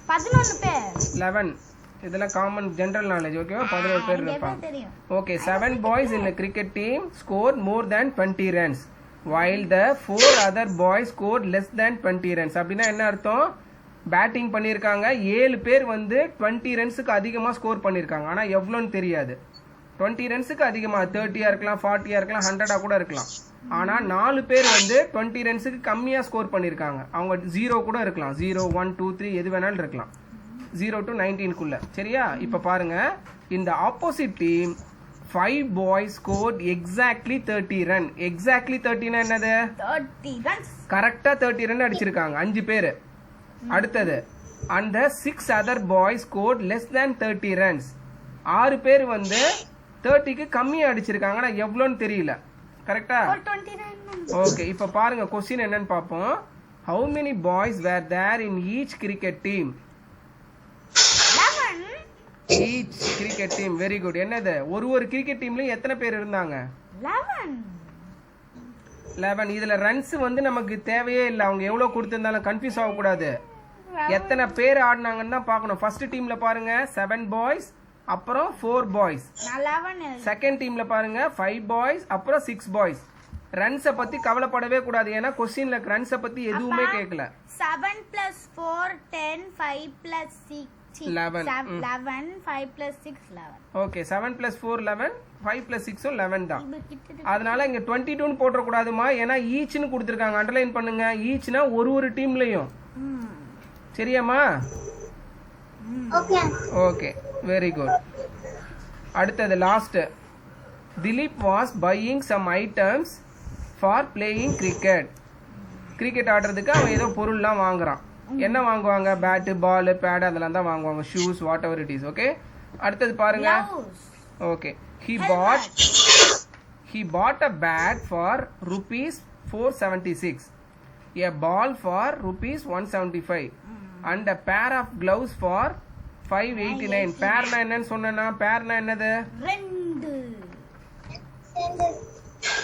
Speaker 3: 11 பேர்.
Speaker 1: 11. இதெல்லாம் காமன் ஜெனரல் நாலேஜ். ஓகேவா? 11 பேர் இருப்பாங்க. Okay, 7 boys in a cricket team scored more than 20 runs while the 4 other boys scored less than 20 runs. அப்படின்னா என்ன அர்த்தம்? பேட்டிங் பண்ணியிருக்காங்க 7 பேர் வந்து 20 ரன்ஸுக்கு அதிகமாக ஸ்கோர் பண்ணியிருக்காங்க. ஆனால் எவ்வளோன்னு தெரியாது. 20 ரன்ஸுக்கு அதிகமாக 30 இருக்கலாம், 40 இருக்கலாம், 100 கூட இருக்கலாம். ஆனால் 4 பேர் வந்து 20 ரன்ஸுக்கு கம்மியாக ஸ்கோர் பண்ணியிருக்காங்க. அவங்க 0 கூட இருக்கலாம். 0 1 2 3 எது வேணாலும் இருக்கலாம். 0 to 19 சரியா? இப்ப பாருங்க, இந்த opposite team 5 boys scored exactly 30 run. exactly 30 னா என்னது?
Speaker 3: 30 runs.
Speaker 1: கரெக்டா 30 ரன் அடிச்சிருக்காங்க 5 பேர். அடுத்தது, and the 6 other boys scored less than 30 runs. 6 பேர் வந்து 30க்கு கம்மியா அடிச்சிருக்காங்க. ஆனா எவ்வளவுன்னு தெரியல. கரெக்டா?
Speaker 3: 29.
Speaker 1: ஓகே, இப்ப பாருங்க क्वेश्चन என்னன்னு பாப்போம். how many boys were there in each cricket team? each cricket team. very good. என்னது? ஒரு கிரிக்கெட் டீம்லயும் எத்தனை பேர் இருந்தாங்க? 11. இதுல ரன்ஸ் வந்து நமக்கு தேவையே இல்லை. அவங்க எவ்வளவு கொடுத்திருந்தாலும் கன்ஃபியூஸ் ஆக கூடாது. எத்தனை பேர் ஆடினாங்கன்னு தான் பார்க்கணும். ஃபர்ஸ்ட் டீம்ல பாருங்க 7 boys, அப்புறம் 4 boys.
Speaker 3: 11.
Speaker 1: செகண்ட் டீம்ல பாருங்க 5 boys, அப்புறம் 6 boys. ரன்ஸை பத்தி கவலைப்படவே கூடாது. ஏன்னா கொஸ்டின்ல ரன்ஸை பத்தி எதுவுமே கேட்கல.
Speaker 3: 7 plus 4 10, 5 plus 6
Speaker 1: 11.
Speaker 3: 11, 5 plus 6 11.
Speaker 1: Okay, 7 plus 4 11, 5 plus 6 11 தான். அதனால இங்க 22 போட்ற கூடாதுமா. ஏன்னா ஈச்னு கொடுத்திருக்காங்க. அண்டர்லைன் பண்ணுங்க. ஈச்னா ஒரு டீம்லயும். சரியாமா?
Speaker 2: Okay.
Speaker 1: Okay, very good. அடுத்தது last. Dilip was buying some items for playing cricket. Cricket ஆடுறதுக்கு அவன் ஏதோ பொருள்லாம் வாங்குறான். என்ன வாங்குவாங்க? பேட்டு, பால், பேட் அதெல்லாம் தான் வாங்குவாங்க. Shoes, what ever it is. Okay, அடுத்தது பாருங்க. Okay, he bought a bat for rupees 476, a ball for rupees 175 and a pair of gloves for 589. பேர்னா என்னன்னு சொன்னா? பேர்னா என்னது?
Speaker 3: ரெண்டு.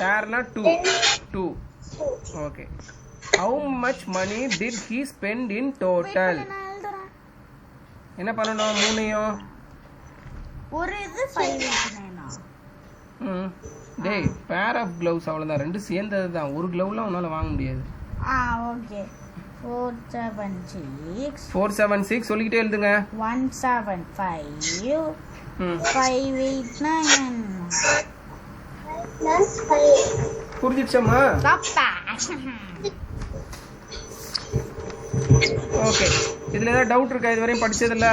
Speaker 1: பேர்னா 2. Okay, how much money did he spend in total? என்ன பண்ணணும்? மூணையும்
Speaker 3: ஒரு இது 589.
Speaker 1: டேய், பேர் ஆஃப் க்ளவுஸ் அவ்வளவுதான். ரெண்டு சேர்ந்தது தான். ஒரு க்ளவுலாம் உன்னால வாங்க முடியாது.
Speaker 3: ஓகே. 476
Speaker 1: 476 சொல்லிக்கிட்டே எழுதுங்க.
Speaker 3: 175 589
Speaker 2: Plus 5.
Speaker 1: புரிஞ்சிடுச்சம்மா?
Speaker 3: பாப்பா.
Speaker 1: ஓகே, இதுல ஏதாவது டவுட் இருக்கா? இதுவரையும் படிச்சதில்ல?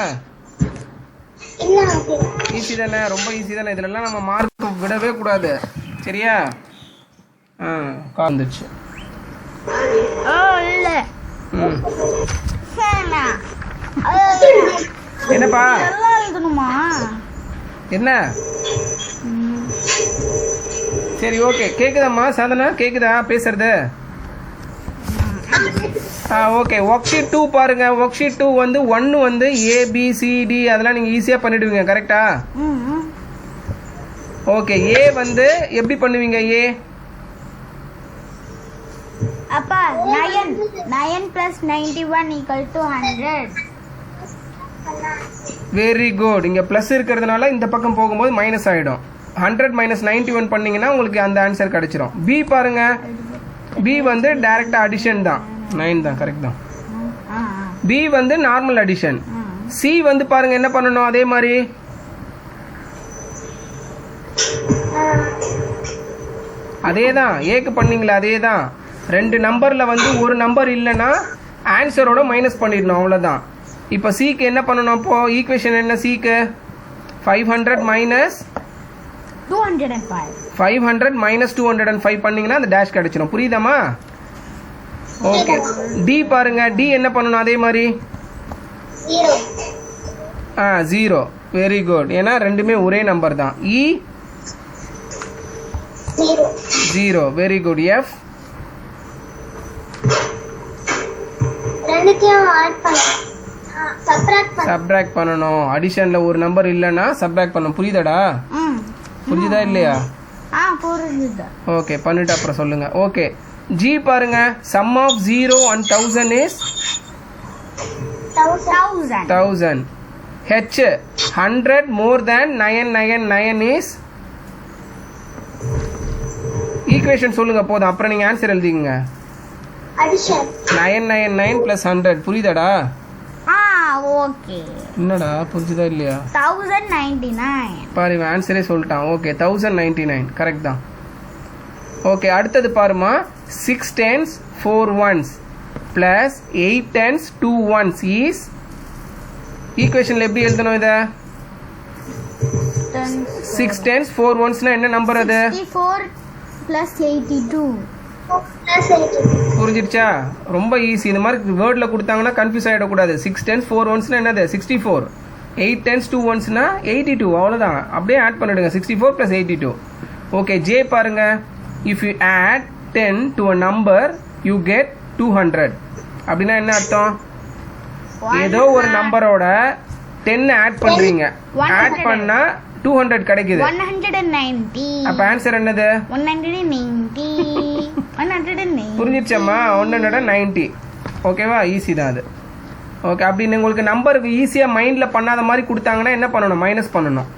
Speaker 2: இல்ல uncle.
Speaker 1: ஈஸி தானே? ரொம்ப ஈஸி தானே. இதுலலாம் நம்ம மார்க் விடவே கூடாது. சரியா? காந்துச்சு.
Speaker 3: ஓ இல்ல
Speaker 1: ம்
Speaker 3: சேனா
Speaker 1: என்னப்பா
Speaker 3: எல்லாம் எழுதணுமா?
Speaker 1: என்ன? சரி ஓகே, கேட்குதாம்மா சாதனா? கேட்குதா பேசுறது? ஓகே, ஒர்க் ஷீட் 2 பாருங்க. ஒர்க் ஷீட் 2 வந்து 1 வந்து ABCD அதெல்லாம் நீங்கள் ஈஸியாக பண்ணிடுவீங்க, கரெக்டா? ஓகே, ஏ வந்து எப்படி பண்ணுவீங்க? ஏ
Speaker 3: அப்பா 9 plus 91 equal to 100.
Speaker 1: Very good. இங்கே ப்ளஸ் இருக்கிறதுனால இந்த பக்கம் போகும்போது மைனஸ் ஆகிடும். 100 minus 91 பண்ணிங்கன்னா உங்களுக்கு அந்த ஆன்சர் கிடச்சிரும். பி பாருங்க. பி வந்து டைரெக்டாக அடிஷன் தான். 9 தான், கரெக்ட் தான். பி வந்து நார்மல் அடிஷன். சி வந்து பாருங்க என்ன பண்ணணும், அதே மாதிரி அதே தான் ஏக்கு பண்ணீங்களா, அதே தான். 2 நம்பரில் வந்து ஒரு நம்பர் இல்லைன்னா ஆன்சரோட மைனஸ் பண்ணிடணும், அவ்வளோதான். இப்போ சிக்கு என்ன பண்ணணும்? அப்போ ஈக்குவேஷன் என்ன? சிக்கு 500 minus
Speaker 3: 205.
Speaker 1: 500 minus 205 பண்ணீங்கன்னா அந்த டேஷ் கிடைச்சிடும். புரியுதாம்மா? ஓகே. டி பாருங்க. டி என்ன பண்ணணும்? அதே மாதிரி 0. Very good. ஏன்னா ரெண்டுமே ஒரே நம்பர் தான். இ 0. Very good. எஃப்
Speaker 2: ரெண்டுத்தையும் ஆட் பண்ணணும், சப்ட்ராக்ட்
Speaker 1: பண்ணணும். அடிஷன்ல ஒரு நம்பர் இல்லைன்னா சப்ட்ராக்ட் பண்ணணும். புரியுதாடா? புரியுதா இல்லையா?
Speaker 3: புரியுது.
Speaker 1: ஓகே, பண்ணிட்டு அப்புறம் சொல்லுங்க. ஓகே, ஜி பாருங்க. Sum of 0 and 1000 is 1000. H 100 more than 999 is equation சொல்லுங்க போதும், அப்புறம் நீங்க ஆன்சர் எழுதிங்க.
Speaker 2: Addition
Speaker 1: 999 plus 100. புரியுதாடா?
Speaker 3: ஓகே.
Speaker 1: என்னடா புரிஞ்சுதா இல்லையா?
Speaker 3: 1099.
Speaker 1: பாருங்க ஆன்சரே சொல்லிட்டான். ஓகே, 1099 கரெக்ட் தான். ஓகே, அடுத்தது பாருமா. 6 tens 4 ones plus 8 tens 2 ones is ஈக்குவேஷன்ல எப்படி எழுதணும் இத? 6 tens 4 onesனா என்ன நம்பர் அது?
Speaker 3: 64 plus 82.
Speaker 1: புரிஞ்சிடுச்சா? ரொம்ப ஈஸி. இந்த மாதிரி வேர்டில் கொடுத்தாங்கன்னா கன்ஃபியூஸ் ஆகிடக்கூடாது. 6 tens 4 onesனா என்னது? 64. 8 tens 2 onesனா 82. அவ்வளோதான். அப்படியே ஆட் பண்ணிடுங்க. 64 plus 82. ஓகே, ஜே பாருங்க. If you add 10 to a number you get 200. அப்படின்னா என்ன அர்த்தம்? ஏதோ ஒரு நம்பரோட 10 ஆட் பண்றீங்க. ஆட் பண்ணா 200 கிடைக்குது.
Speaker 3: 190.
Speaker 1: அப்ப ஆன்சர் என்னது?
Speaker 3: 190. 190.
Speaker 1: புரிஞ்சிடுச்சம்மா? 190. ஓகேவா? ஈஸி தான் அது. ஓகே, அப்படின்னு உங்களுக்கு நம்பர் ஈஸியாக மைண்டில் பண்ணாத மாதிரி கொடுத்தாங்கன்னா என்ன பண்ணணும்? மைனஸ் பண்ணணும்.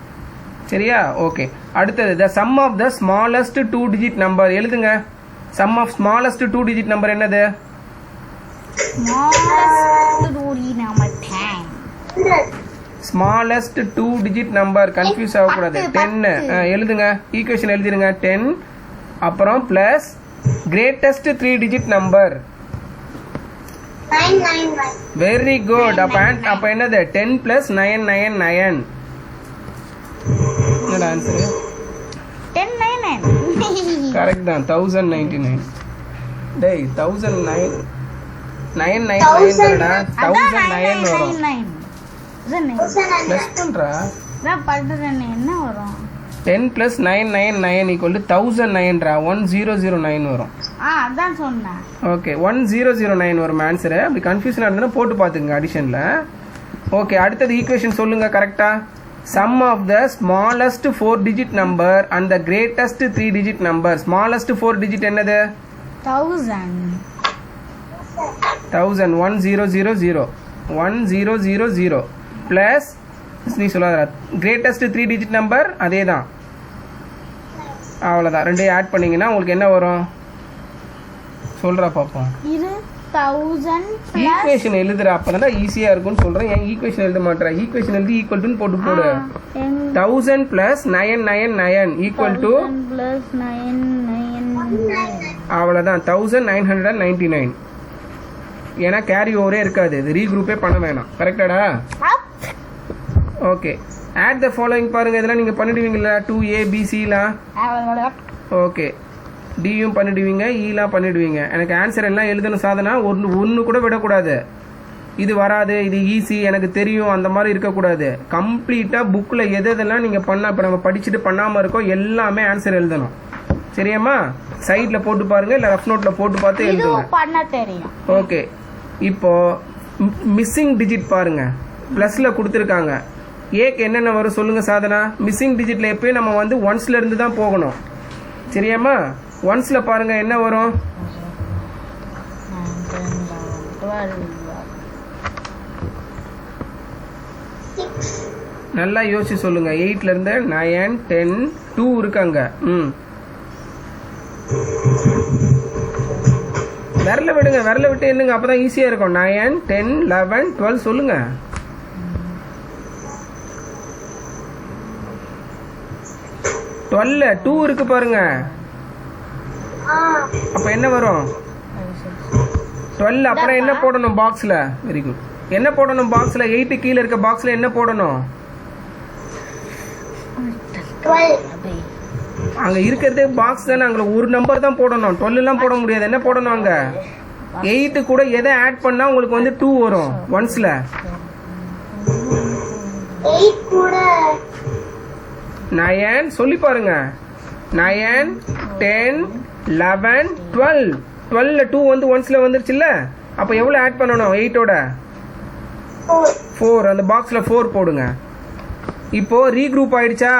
Speaker 1: சரியா? ஓகே, அடுத்தது the sum of the smallest 2 digit number எழுதுங்க. Sum of smallest 2 digit number என்னது? Smallest 2 digit number. கன்ஃபியூஸ் ஆகக்கூடாது. 10 எழுதுங்க. ஈக்குவேஷன் எழுதிருங்க. 10 அப்புறம் plus greatest 3 digit number.
Speaker 2: 991.
Speaker 1: Very good. அப்ப என்னது? 10 plus 999. என்னடா ஆன்சர்?
Speaker 3: 1099.
Speaker 1: கரெக்ட் தான். 1099. டேய் 1009 டா. 1009 வரும். ப்ளஸ் பண்றா.
Speaker 3: நான் பண்றேன். என்ன வரும்?
Speaker 1: 10 plus 999 equal to 1009 டா. 1009 வரும்.
Speaker 3: அதான் சொன்னேன்.
Speaker 1: ஓகே, 1009 வரும் ஆன்சர். அப்படி கன்ஃபியூஷனா இருந்தா போட்டு பாத்துங்க அடிஷன்ல. ஓகே, அடுத்தது ஈக்குவேஷன் சொல்லுங்க கரெக்ட்டா. Sum of the smallest 4 digit number and the greatest 3 digit number. Smallest 4 digit என்னது?
Speaker 3: 1000.
Speaker 1: 1000 பிளஸ் நீ சொல்லாத கிரேட்டஸ்ட் 3 digit நம்பர் அதே தான். அவ்வளோதான். ரெண்டையும் ஆட் பண்ணீங்கன்னா உங்களுக்கு என்ன வரும்? சொல்றா பாப்போம்.
Speaker 3: 1000
Speaker 1: ஈக்குவேஷன் எழுதுற அப்பதான் ஈஸியா இருக்கும்னு சொல்றேன். ஏன் ஈக்குவேஷன் எழுத மாட்டேற? ஈக்குவேஷன் எழுதி ஈக்குவல் டு போட்டு போடு. 1000 plus 999 equal to அவ்வளோதான் 1999. ஏன்னா கேரி ஓவரே இருக்காது. இது ரீக்ரூப்பே பண்ண வேணாம். கரெக்டாடா? ஓகே, ஆட் த ஃபாலோயிங் பாருங்க. இதெல்லாம் நீங்க பண்ணிடுவீங்களா? 2A BCலாம். ஓகே, டியும் பண்ணிடுவீங்க, ஈலாம் பண்ணிடுவீங்க. எனக்கு ஆன்சர் எல்லாம் எழுதணும் சாதனா, ஒன்று கூட விடக்கூடாது. இது வராது, இது ஈஸி, எனக்கு தெரியும், அந்த மாதிரி இருக்கக்கூடாது. கம்ப்ளீட்டாக புக்கில் எதெல்லாம் நீங்கள் பண்ண, இப்போ நம்ம படிச்சுட்டு பண்ணாமல் இருக்கோம், எல்லாமே ஆன்சர் எழுதணும். சரியாம்மா? சைடில் போட்டு பாருங்கள், இல்லை ரஃப் நோட்டில் போட்டு பார்த்து எழுதுங்க.
Speaker 3: இதுவும் பண்ண தெரியும்.
Speaker 1: ஓகே, இப்போ மிஸ்ஸிங் டிஜிட் பாருங்கள், ப்ளஸில் கொடுத்துருக்காங்க. ஏக்கு என்னென்ன வரும் சொல்லுங்கள் சாதனா? மிஸ்ஸிங் டிஜிட்டில் எப்பயும் நம்ம வந்து ஒன்ஸ்ல இருந்து தான் போகணும். சரியாம்மா? ஒன்ஸில் பாருங்கள் என்ன வரும்?
Speaker 3: 12.
Speaker 1: நல்லா யோசிச்சு சொல்லுங்க. 8ல இருந்து 9, 10, 2 இருக்காங்க. விரல விடுங்க, விரல விட்டு என்னங்க, அப்பதான் ஈஸியா இருக்கும். 9, 10, 11, 12 சொல்லுங்க. டுவெல்ல 2 இருக்கு பாருங்க. அப்ப என்ன வரும்? 12. அப்புறம் என்ன போடணும் பாக்ஸ்ல? Very good. என்ன போடணும் பாக்ஸ்ல? 8 கீழே இருக்க பாக்ஸ்ல என்ன போடணும்?
Speaker 2: 12.
Speaker 1: அங்க இருக்கிறதே பாக்ஸ் தானே, அங்க ஒரு நம்பர் தான் போடணும். 12 எல்லாம் போட முடியாது. என்ன போடணும் அங்க? 8 கூட எதை ஆட் பண்ணா உங்களுக்கு வந்து 2 வரும் ஒன்ஸ்ல?
Speaker 2: 8 கூட
Speaker 1: 9 சொல்லி பாருங்க. 9, 10, 11, 12. 12ல 2 வந்து ஒன்ஸ்ல வந்துருச்சுல்ல? அப்ப எவ்வளவு ஆட் பண்ணணும் 8ஓட? 4. அந்த பாக்ஸ்ல 4 போடுங்க. இப்போ ரீக்ரூப் ஆயிடுச்சா?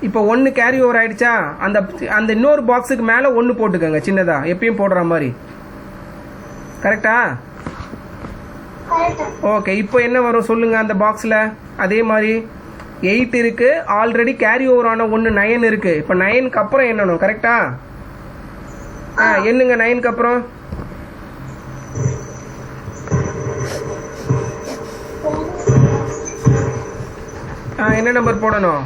Speaker 1: இப்போ 1 கேரி ஓவர் ஆயிடுச்சா? அந்த அந்த இன்னொரு பாக்ஸுக்கு மேல 1 போட்டுக்கோங்க, சின்னதா எப்பயும் போடுற மாதிரி. கரெக்டா? ஓகே, இப்போ என்ன வரும் சொல்லுங்க அந்த பாக்ஸ்ல? அதே மாதிரி 8 இருக்கு, ஆல்ரெடி கேரி ஓவர் ஆன 1 9 இருக்கு. இப்போ 9க்கு அப்புறம் என்னணும்? கரெக்டா? என்னங்க 9க்கு அப்புறம்? என்ன நம்பர் போடணும்?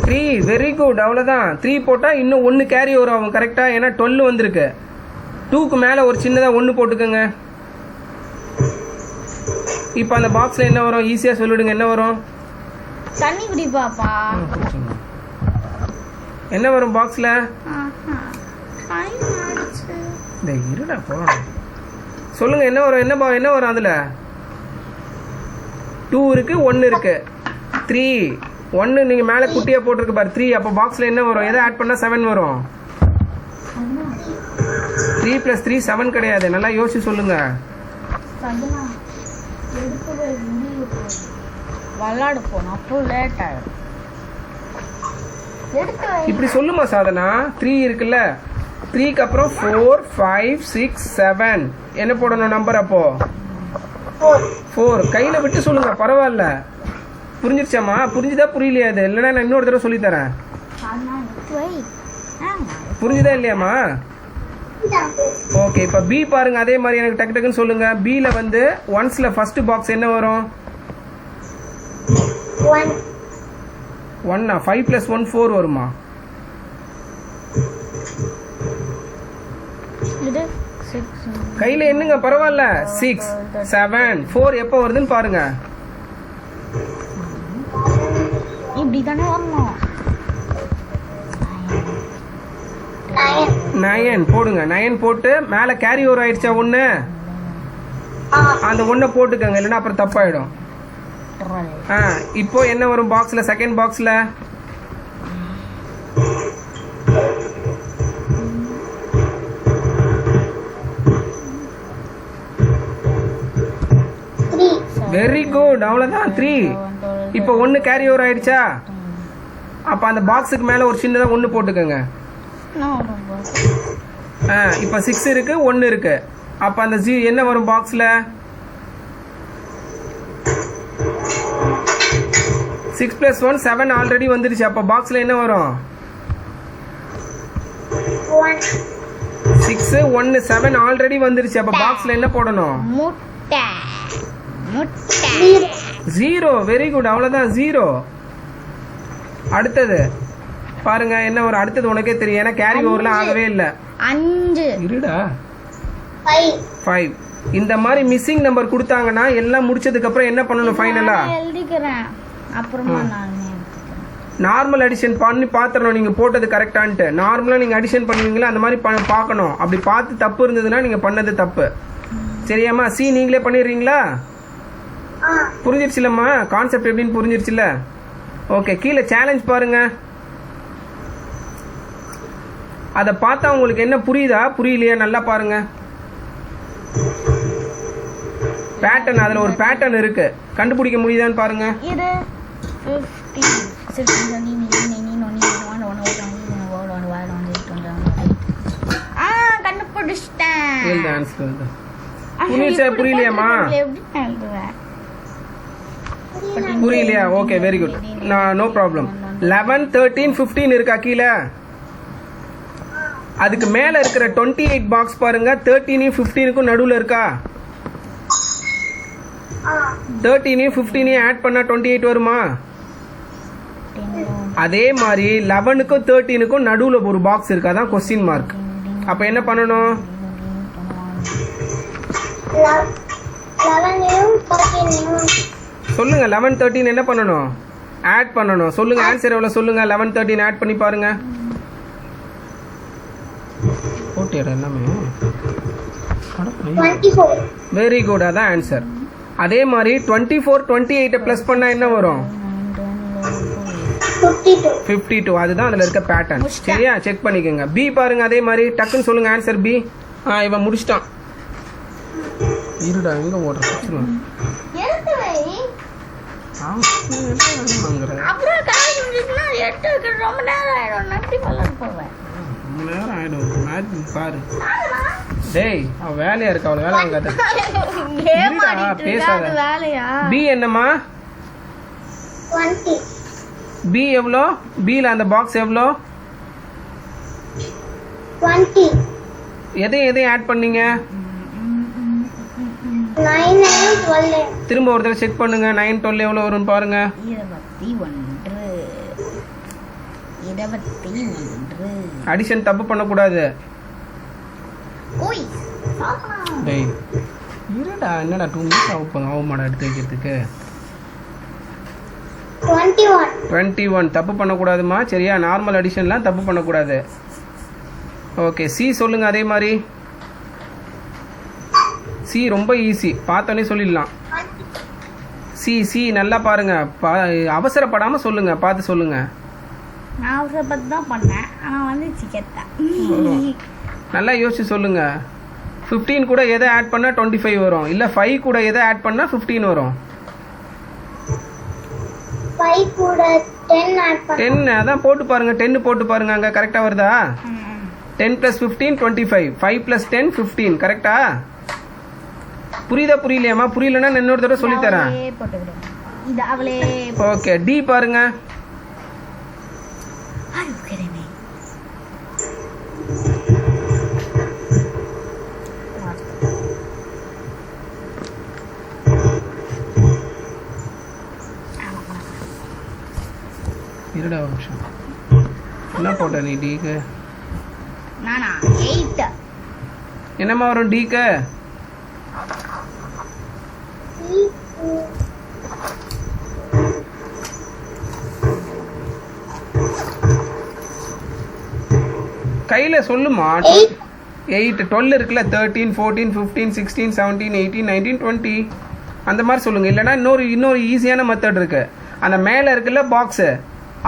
Speaker 1: 3. வெரி குட், அவ்வளோதான். 3 போட்டால் இன்னும் 1 கேரி ஓவர் ஆகும். கரெக்டா? ஏன்னா 12 வந்திருக்கு. 2க்கு மேலே ஒரு சின்னதாக 1 போட்டுக்கோங்க. இப்போ அந்த பாக்ஸில் என்ன வரும்? ஈஸியாக சொல்லிடுங்க. என்ன வரும்?
Speaker 3: தண்ணி குடி பாப்பா.
Speaker 1: என்ன வரும் பாக்ஸில்? இந்த இருடா போகணும். சொல்லுங்க என்ன வரும்? என்ன வரும் அதில்? 2 இருக்கு, 1 இருக்கு. 3. 1 நீங்கள் மேலே குட்டியாக போட்டிருக்கு பாரு, 3. அப்போ பாக்ஸில் என்ன வரும்? எதை ஆட் பண்ணால் 7 வரும்? 3 + 3 7 கிடையாது. நல்லா யோசிச்சு சொல்லுங்க.
Speaker 3: விளாட போனோம், அப்போ லேட் ஆயிடும்.
Speaker 1: இப்படி சொல்லுமா சாதனா? 3 இருக்குல்ல, 3க்கு அப்புறம் 4, 5, 6, 7 என்ன போடணும் நம்பர்? அப்போ 4. கையில விட்டு சொல்லுங்க, பரவாயில்ல. புரிஞ்சிருச்சாமா? புரிஞ்சுதா புரியலையா? அது இல்லைன்னா நான் இன்னொரு தடவை சொல்லி தரேன். புரிஞ்சுதா இல்லையாமா? ஓகே, இப்போ பி பாருங்க. அதே மாதிரி எனக்கு டக்கு டக்குன்னு சொல்லுங்க. பில வந்து ஒன்ஸ்ல ஃபர்ஸ்ட் பாக்ஸ் என்ன வரும்? 1. 5 + 1 4 வருமா? கையில என்னங்க, பரவாயில்ல. 6, 7, 4 எப்போ வருதுன்னு பாருங்க.
Speaker 3: இப்படி தானே வரணும்.
Speaker 1: 9 போடுங்க. 9 போட்டு மேல கேரி ஓவர் ஆயிடுச்சா 1? அந்த 1 போட்டுக்கோங்க, இல்லைன்னா அப்புறம் தப்பாயிடும். இப்போ என்ன வரும் பாக்ஸ்ல? செகண்ட் பாக்ஸ்ல
Speaker 2: 3.
Speaker 1: வெரி குட், அவ்வளவுதான். 3. இப்போ 1 கேரி ஓவர் ஆயிடுச்சா? அப்ப அந்த பாக்ஸுக்கு மேல ஒரு சின்னதா 1 போட்டுக்கோங்க. இப்போ 6 இருக்கு, 1 இருக்கு. அப்ப அந்த என்ன வரும் பாக்ஸ்ல? 6 + 1 7 ஆல்ரெடி வந்துருச்சு. அப்ப பாக்ஸ்ல என்ன வரும்? 6, 1, 7 ஆல்ரெடி வந்துருச்சு. அப்ப பாக்ஸ்ல என்ன போடணும்?
Speaker 3: முட்டை.
Speaker 1: 0. வெரி குட், அவ்வளவுதான். 0. அடுத்தது பாருங்க என்ன வரும்? அடுத்தது உனக்கே தெரியும், ஏன்னா கேரி ஓவர்ல ஆகவே இல்லை.
Speaker 3: 5.
Speaker 1: இருடா.
Speaker 2: 5.
Speaker 1: இந்த மாதிரி மிஸ்ஸிங் நம்பர் கொடுத்தாங்கன்னா எல்லாம் முடிச்சதுக்கு அப்புறம் என்ன பண்ணணும் ஃபைனலா?
Speaker 3: எழுதிக்கிறேன், அப்புறமா நான் எழுதிக்கிறேன்.
Speaker 1: நார்மல் அடிஷன் பண்ணி பார்த்துடணும் நீங்கள் போட்டது கரெக்டான்ட்டு. நார்மலாக நீங்கள் அடிஷன் பண்ணுவீங்களா அந்த மாதிரி பார்க்கணும். அப்படி பார்த்து தப்பு இருந்ததுன்னா நீங்கள் பண்ணது தப்பு. சரியாம்மா? சி நீங்களே பண்ணிடுறீங்களா? புரிஞ்சிருச்சுலம்மா? கான்செப்ட் எப்படின்னு புரிஞ்சிருச்சுல்ல? ஓகே, கீழே சேலஞ்ச் பாருங்க. அதை பார்த்தா உங்களுக்கு என்ன புரியுதா புரியலையா நல்லா பாருங்க. பேட்டர்ன், அதில் ஒரு பேட்டர்ன் இருக்கு, கண்டுபிடிக்க முடியுதான்னு பாருங்க.
Speaker 3: இது 50
Speaker 1: புரியலையாம்மா? புரியலையா? Okay, very good. No problem. 11, 13, 15 இருக்கா கீழே? அதுக்கு மேல இருக்கிற 28 பாக்ஸ் பாருங்க. 13 15க்கும் நடுவுல இருக்கா? 13 15 ஆட் பண்ணா 28 வருமா? அதே மாதிரி 11க்கும் 13க்கும் நடுவுல ஒரு பாக்ஸ் இருக்கு, அதான் கொஸ்டின் மார்க். அப்ப என்ன பண்ணணும்?
Speaker 2: 11 13
Speaker 1: சொல்லுங்க. 11 13 என்ன பண்ணணும்? ஆட் பண்ணணும். சொல்லுங்க ஆன்சர் எவ்வளவு சொல்லுங்க. 11 13 ஆட் பண்ணி பாருங்க. போட்டியடா எல்லாமே.
Speaker 2: 24
Speaker 1: வெரி குட், அதான் ஆன்சர். அதே மாதிரி 24 28 பிளஸ் பண்ணா என்ன வரும்? 52. அதுதான் அதுல இருக்க பேட்டர்ன். சரியா? செக் பண்ணிக்கோங்க. பி பாருங்க. அதே மாதிரி டக்குன்னு சொல்லுங்க ஆன்சர். பி. இவன் முடிச்சிட்டான். இருடா, எங்க ஓடுற? பாரு டேய், அவன் வேலையா இருக்கா? அவள் வேலை வாங்காத. பேசாத. பி என்னம்மா?
Speaker 2: 20
Speaker 1: பி எவ்வளோ? பில அந்த பாக்ஸ் எவ்வளோ?
Speaker 2: 20
Speaker 1: எதையும் ஆட் பண்ணீங்க?
Speaker 2: 9 and 12
Speaker 1: திரும்ப ஒரு தடவை செக் பண்ணுங்க. 9 12 எவ்வளோ வரும்னு பாருங்க.
Speaker 3: 21.
Speaker 1: அடிஷன் தப்பு பண்ணக்கூடாது. டேய் இருடா, என்னடா 2 மினிட்ஸ் ஆகும் போதும் ஆகுமாடா எடுத்து வைக்கிறதுக்கு. 21 தப்பு பண்ணக்கூடாதுமா. சரியா? நார்மல் அடிஷன்லாம் தப்பு பண்ணக்கூடாது. ஓகே, சி சொல்லுங்க. அதே மாதிரி சி ரொம்ப ஈஸி, பார்த்தோன்னே சொல்லிடலாம். சி நல்லா பாருங்க. அவசரப்படாம சொல்லுங்க, பார்த்து சொல்லுங்க.
Speaker 3: நான் அவசரப்பட்டு தான் பண்ணேன், ஆனால் வந்து சிக்கத்தா.
Speaker 1: நல்லா யோசிச்சு சொல்லுங்க. 15 கூட எதை ஆட் பண்ணா 25 வரும்? இல்ல 5 கூட எதை ஆட் பண்ணா 15 வரும்?
Speaker 2: 5 கூட 10 ஆட் பண்ணா
Speaker 1: 10. அதான் போட்டு பாருங்க. 10 போட்டு பாருங்க, அங்க கரெக்டா வருதா? 10 + 15 25. 5 + 10 15. கரெக்டா? புரியுதா புரியலையாமா? புரியலன்னா இன்னொரு தடவை சொல்லி தரேன். ஓகே, டி பாருங்க. இருடா ஒரு நிமிஷம். என்ன போட்ட நீ டிக்கு?
Speaker 3: நானா 8.
Speaker 1: என்னம்மா வரும் டிக்கு? கையில சொல்லுமா. 8 12 இருக்குல்ல. 13 14 15 16 17 18 19 20 அந்த மாதிரி சொல்லுங்க. இல்லைன்னா இன்னொரு ஈஸியான மெத்தட் இருக்கு. அந்த மேலே இருக்குல்ல பாக்ஸு,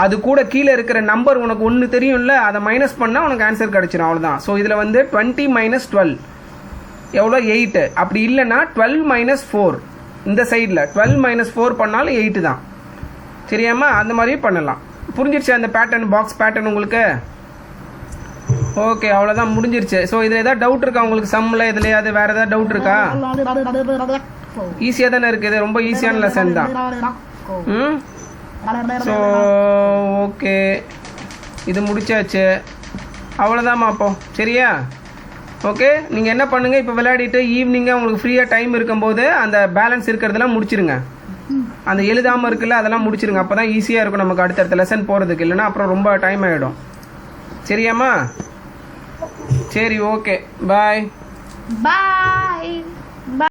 Speaker 1: அது கூட கீழே இருக்கிற நம்பர் உனக்கு ஒன்று தெரியும்ல, அதை மைனஸ் பண்ணால் உனக்கு ஆன்சர் கிடச்சிடும். அவ்வளோதான். ஸோ இதில் வந்து 20 - 12 எவ்வளோ? 8. அப்படி இல்லைன்னா 12 - 4 இந்த சைடில் 12 - 4 பண்ணாலும் 8 தான். சரியாம்மா? அந்த மாதிரியும் பண்ணலாம். புரிஞ்சிருச்சு அந்த பேட்டர்ன், பாக்ஸ் பேட்டர்ன் உங்களுக்கு? ஓகே, அவ்வளோதான், முடிஞ்சிருச்சு. ஸோ இதில் ஏதாவது டவுட் இருக்கா உங்களுக்கு? சம்மில் இதுலையாவது வேறு ஏதாவது டவுட் இருக்கா? ஈஸியாக தானே இருக்குது. ரொம்ப ஈஸியான லெசன் தான். ஸோ ஓகே, இது முடிச்சாச்சு. அவ்வளோதாம்மா அப்போ. சரியா? ஓகே, நீங்கள் என்ன பண்ணுங்கள், இப்போ விளையாடிட்டு ஈவினிங்காக உங்களுக்கு ஃப்ரீயாக டைம் இருக்கும்போது அந்த பேலன்ஸ் இருக்கிறதெல்லாம் முடிச்சிருங்க. அந்த எழுதாமல் இருக்குல்ல, அதெல்லாம் முடிச்சிருங்க. அப்போ தான் ஈஸியாக இருக்கும் நமக்கு அடுத்தடுத்த லெசன் போகிறதுக்கு. இல்லைன்னா அப்புறம் ரொம்ப டைம் ஆகிடும். சரியாம்மா? சரி, ஓகே, பாய்.
Speaker 3: பாய்.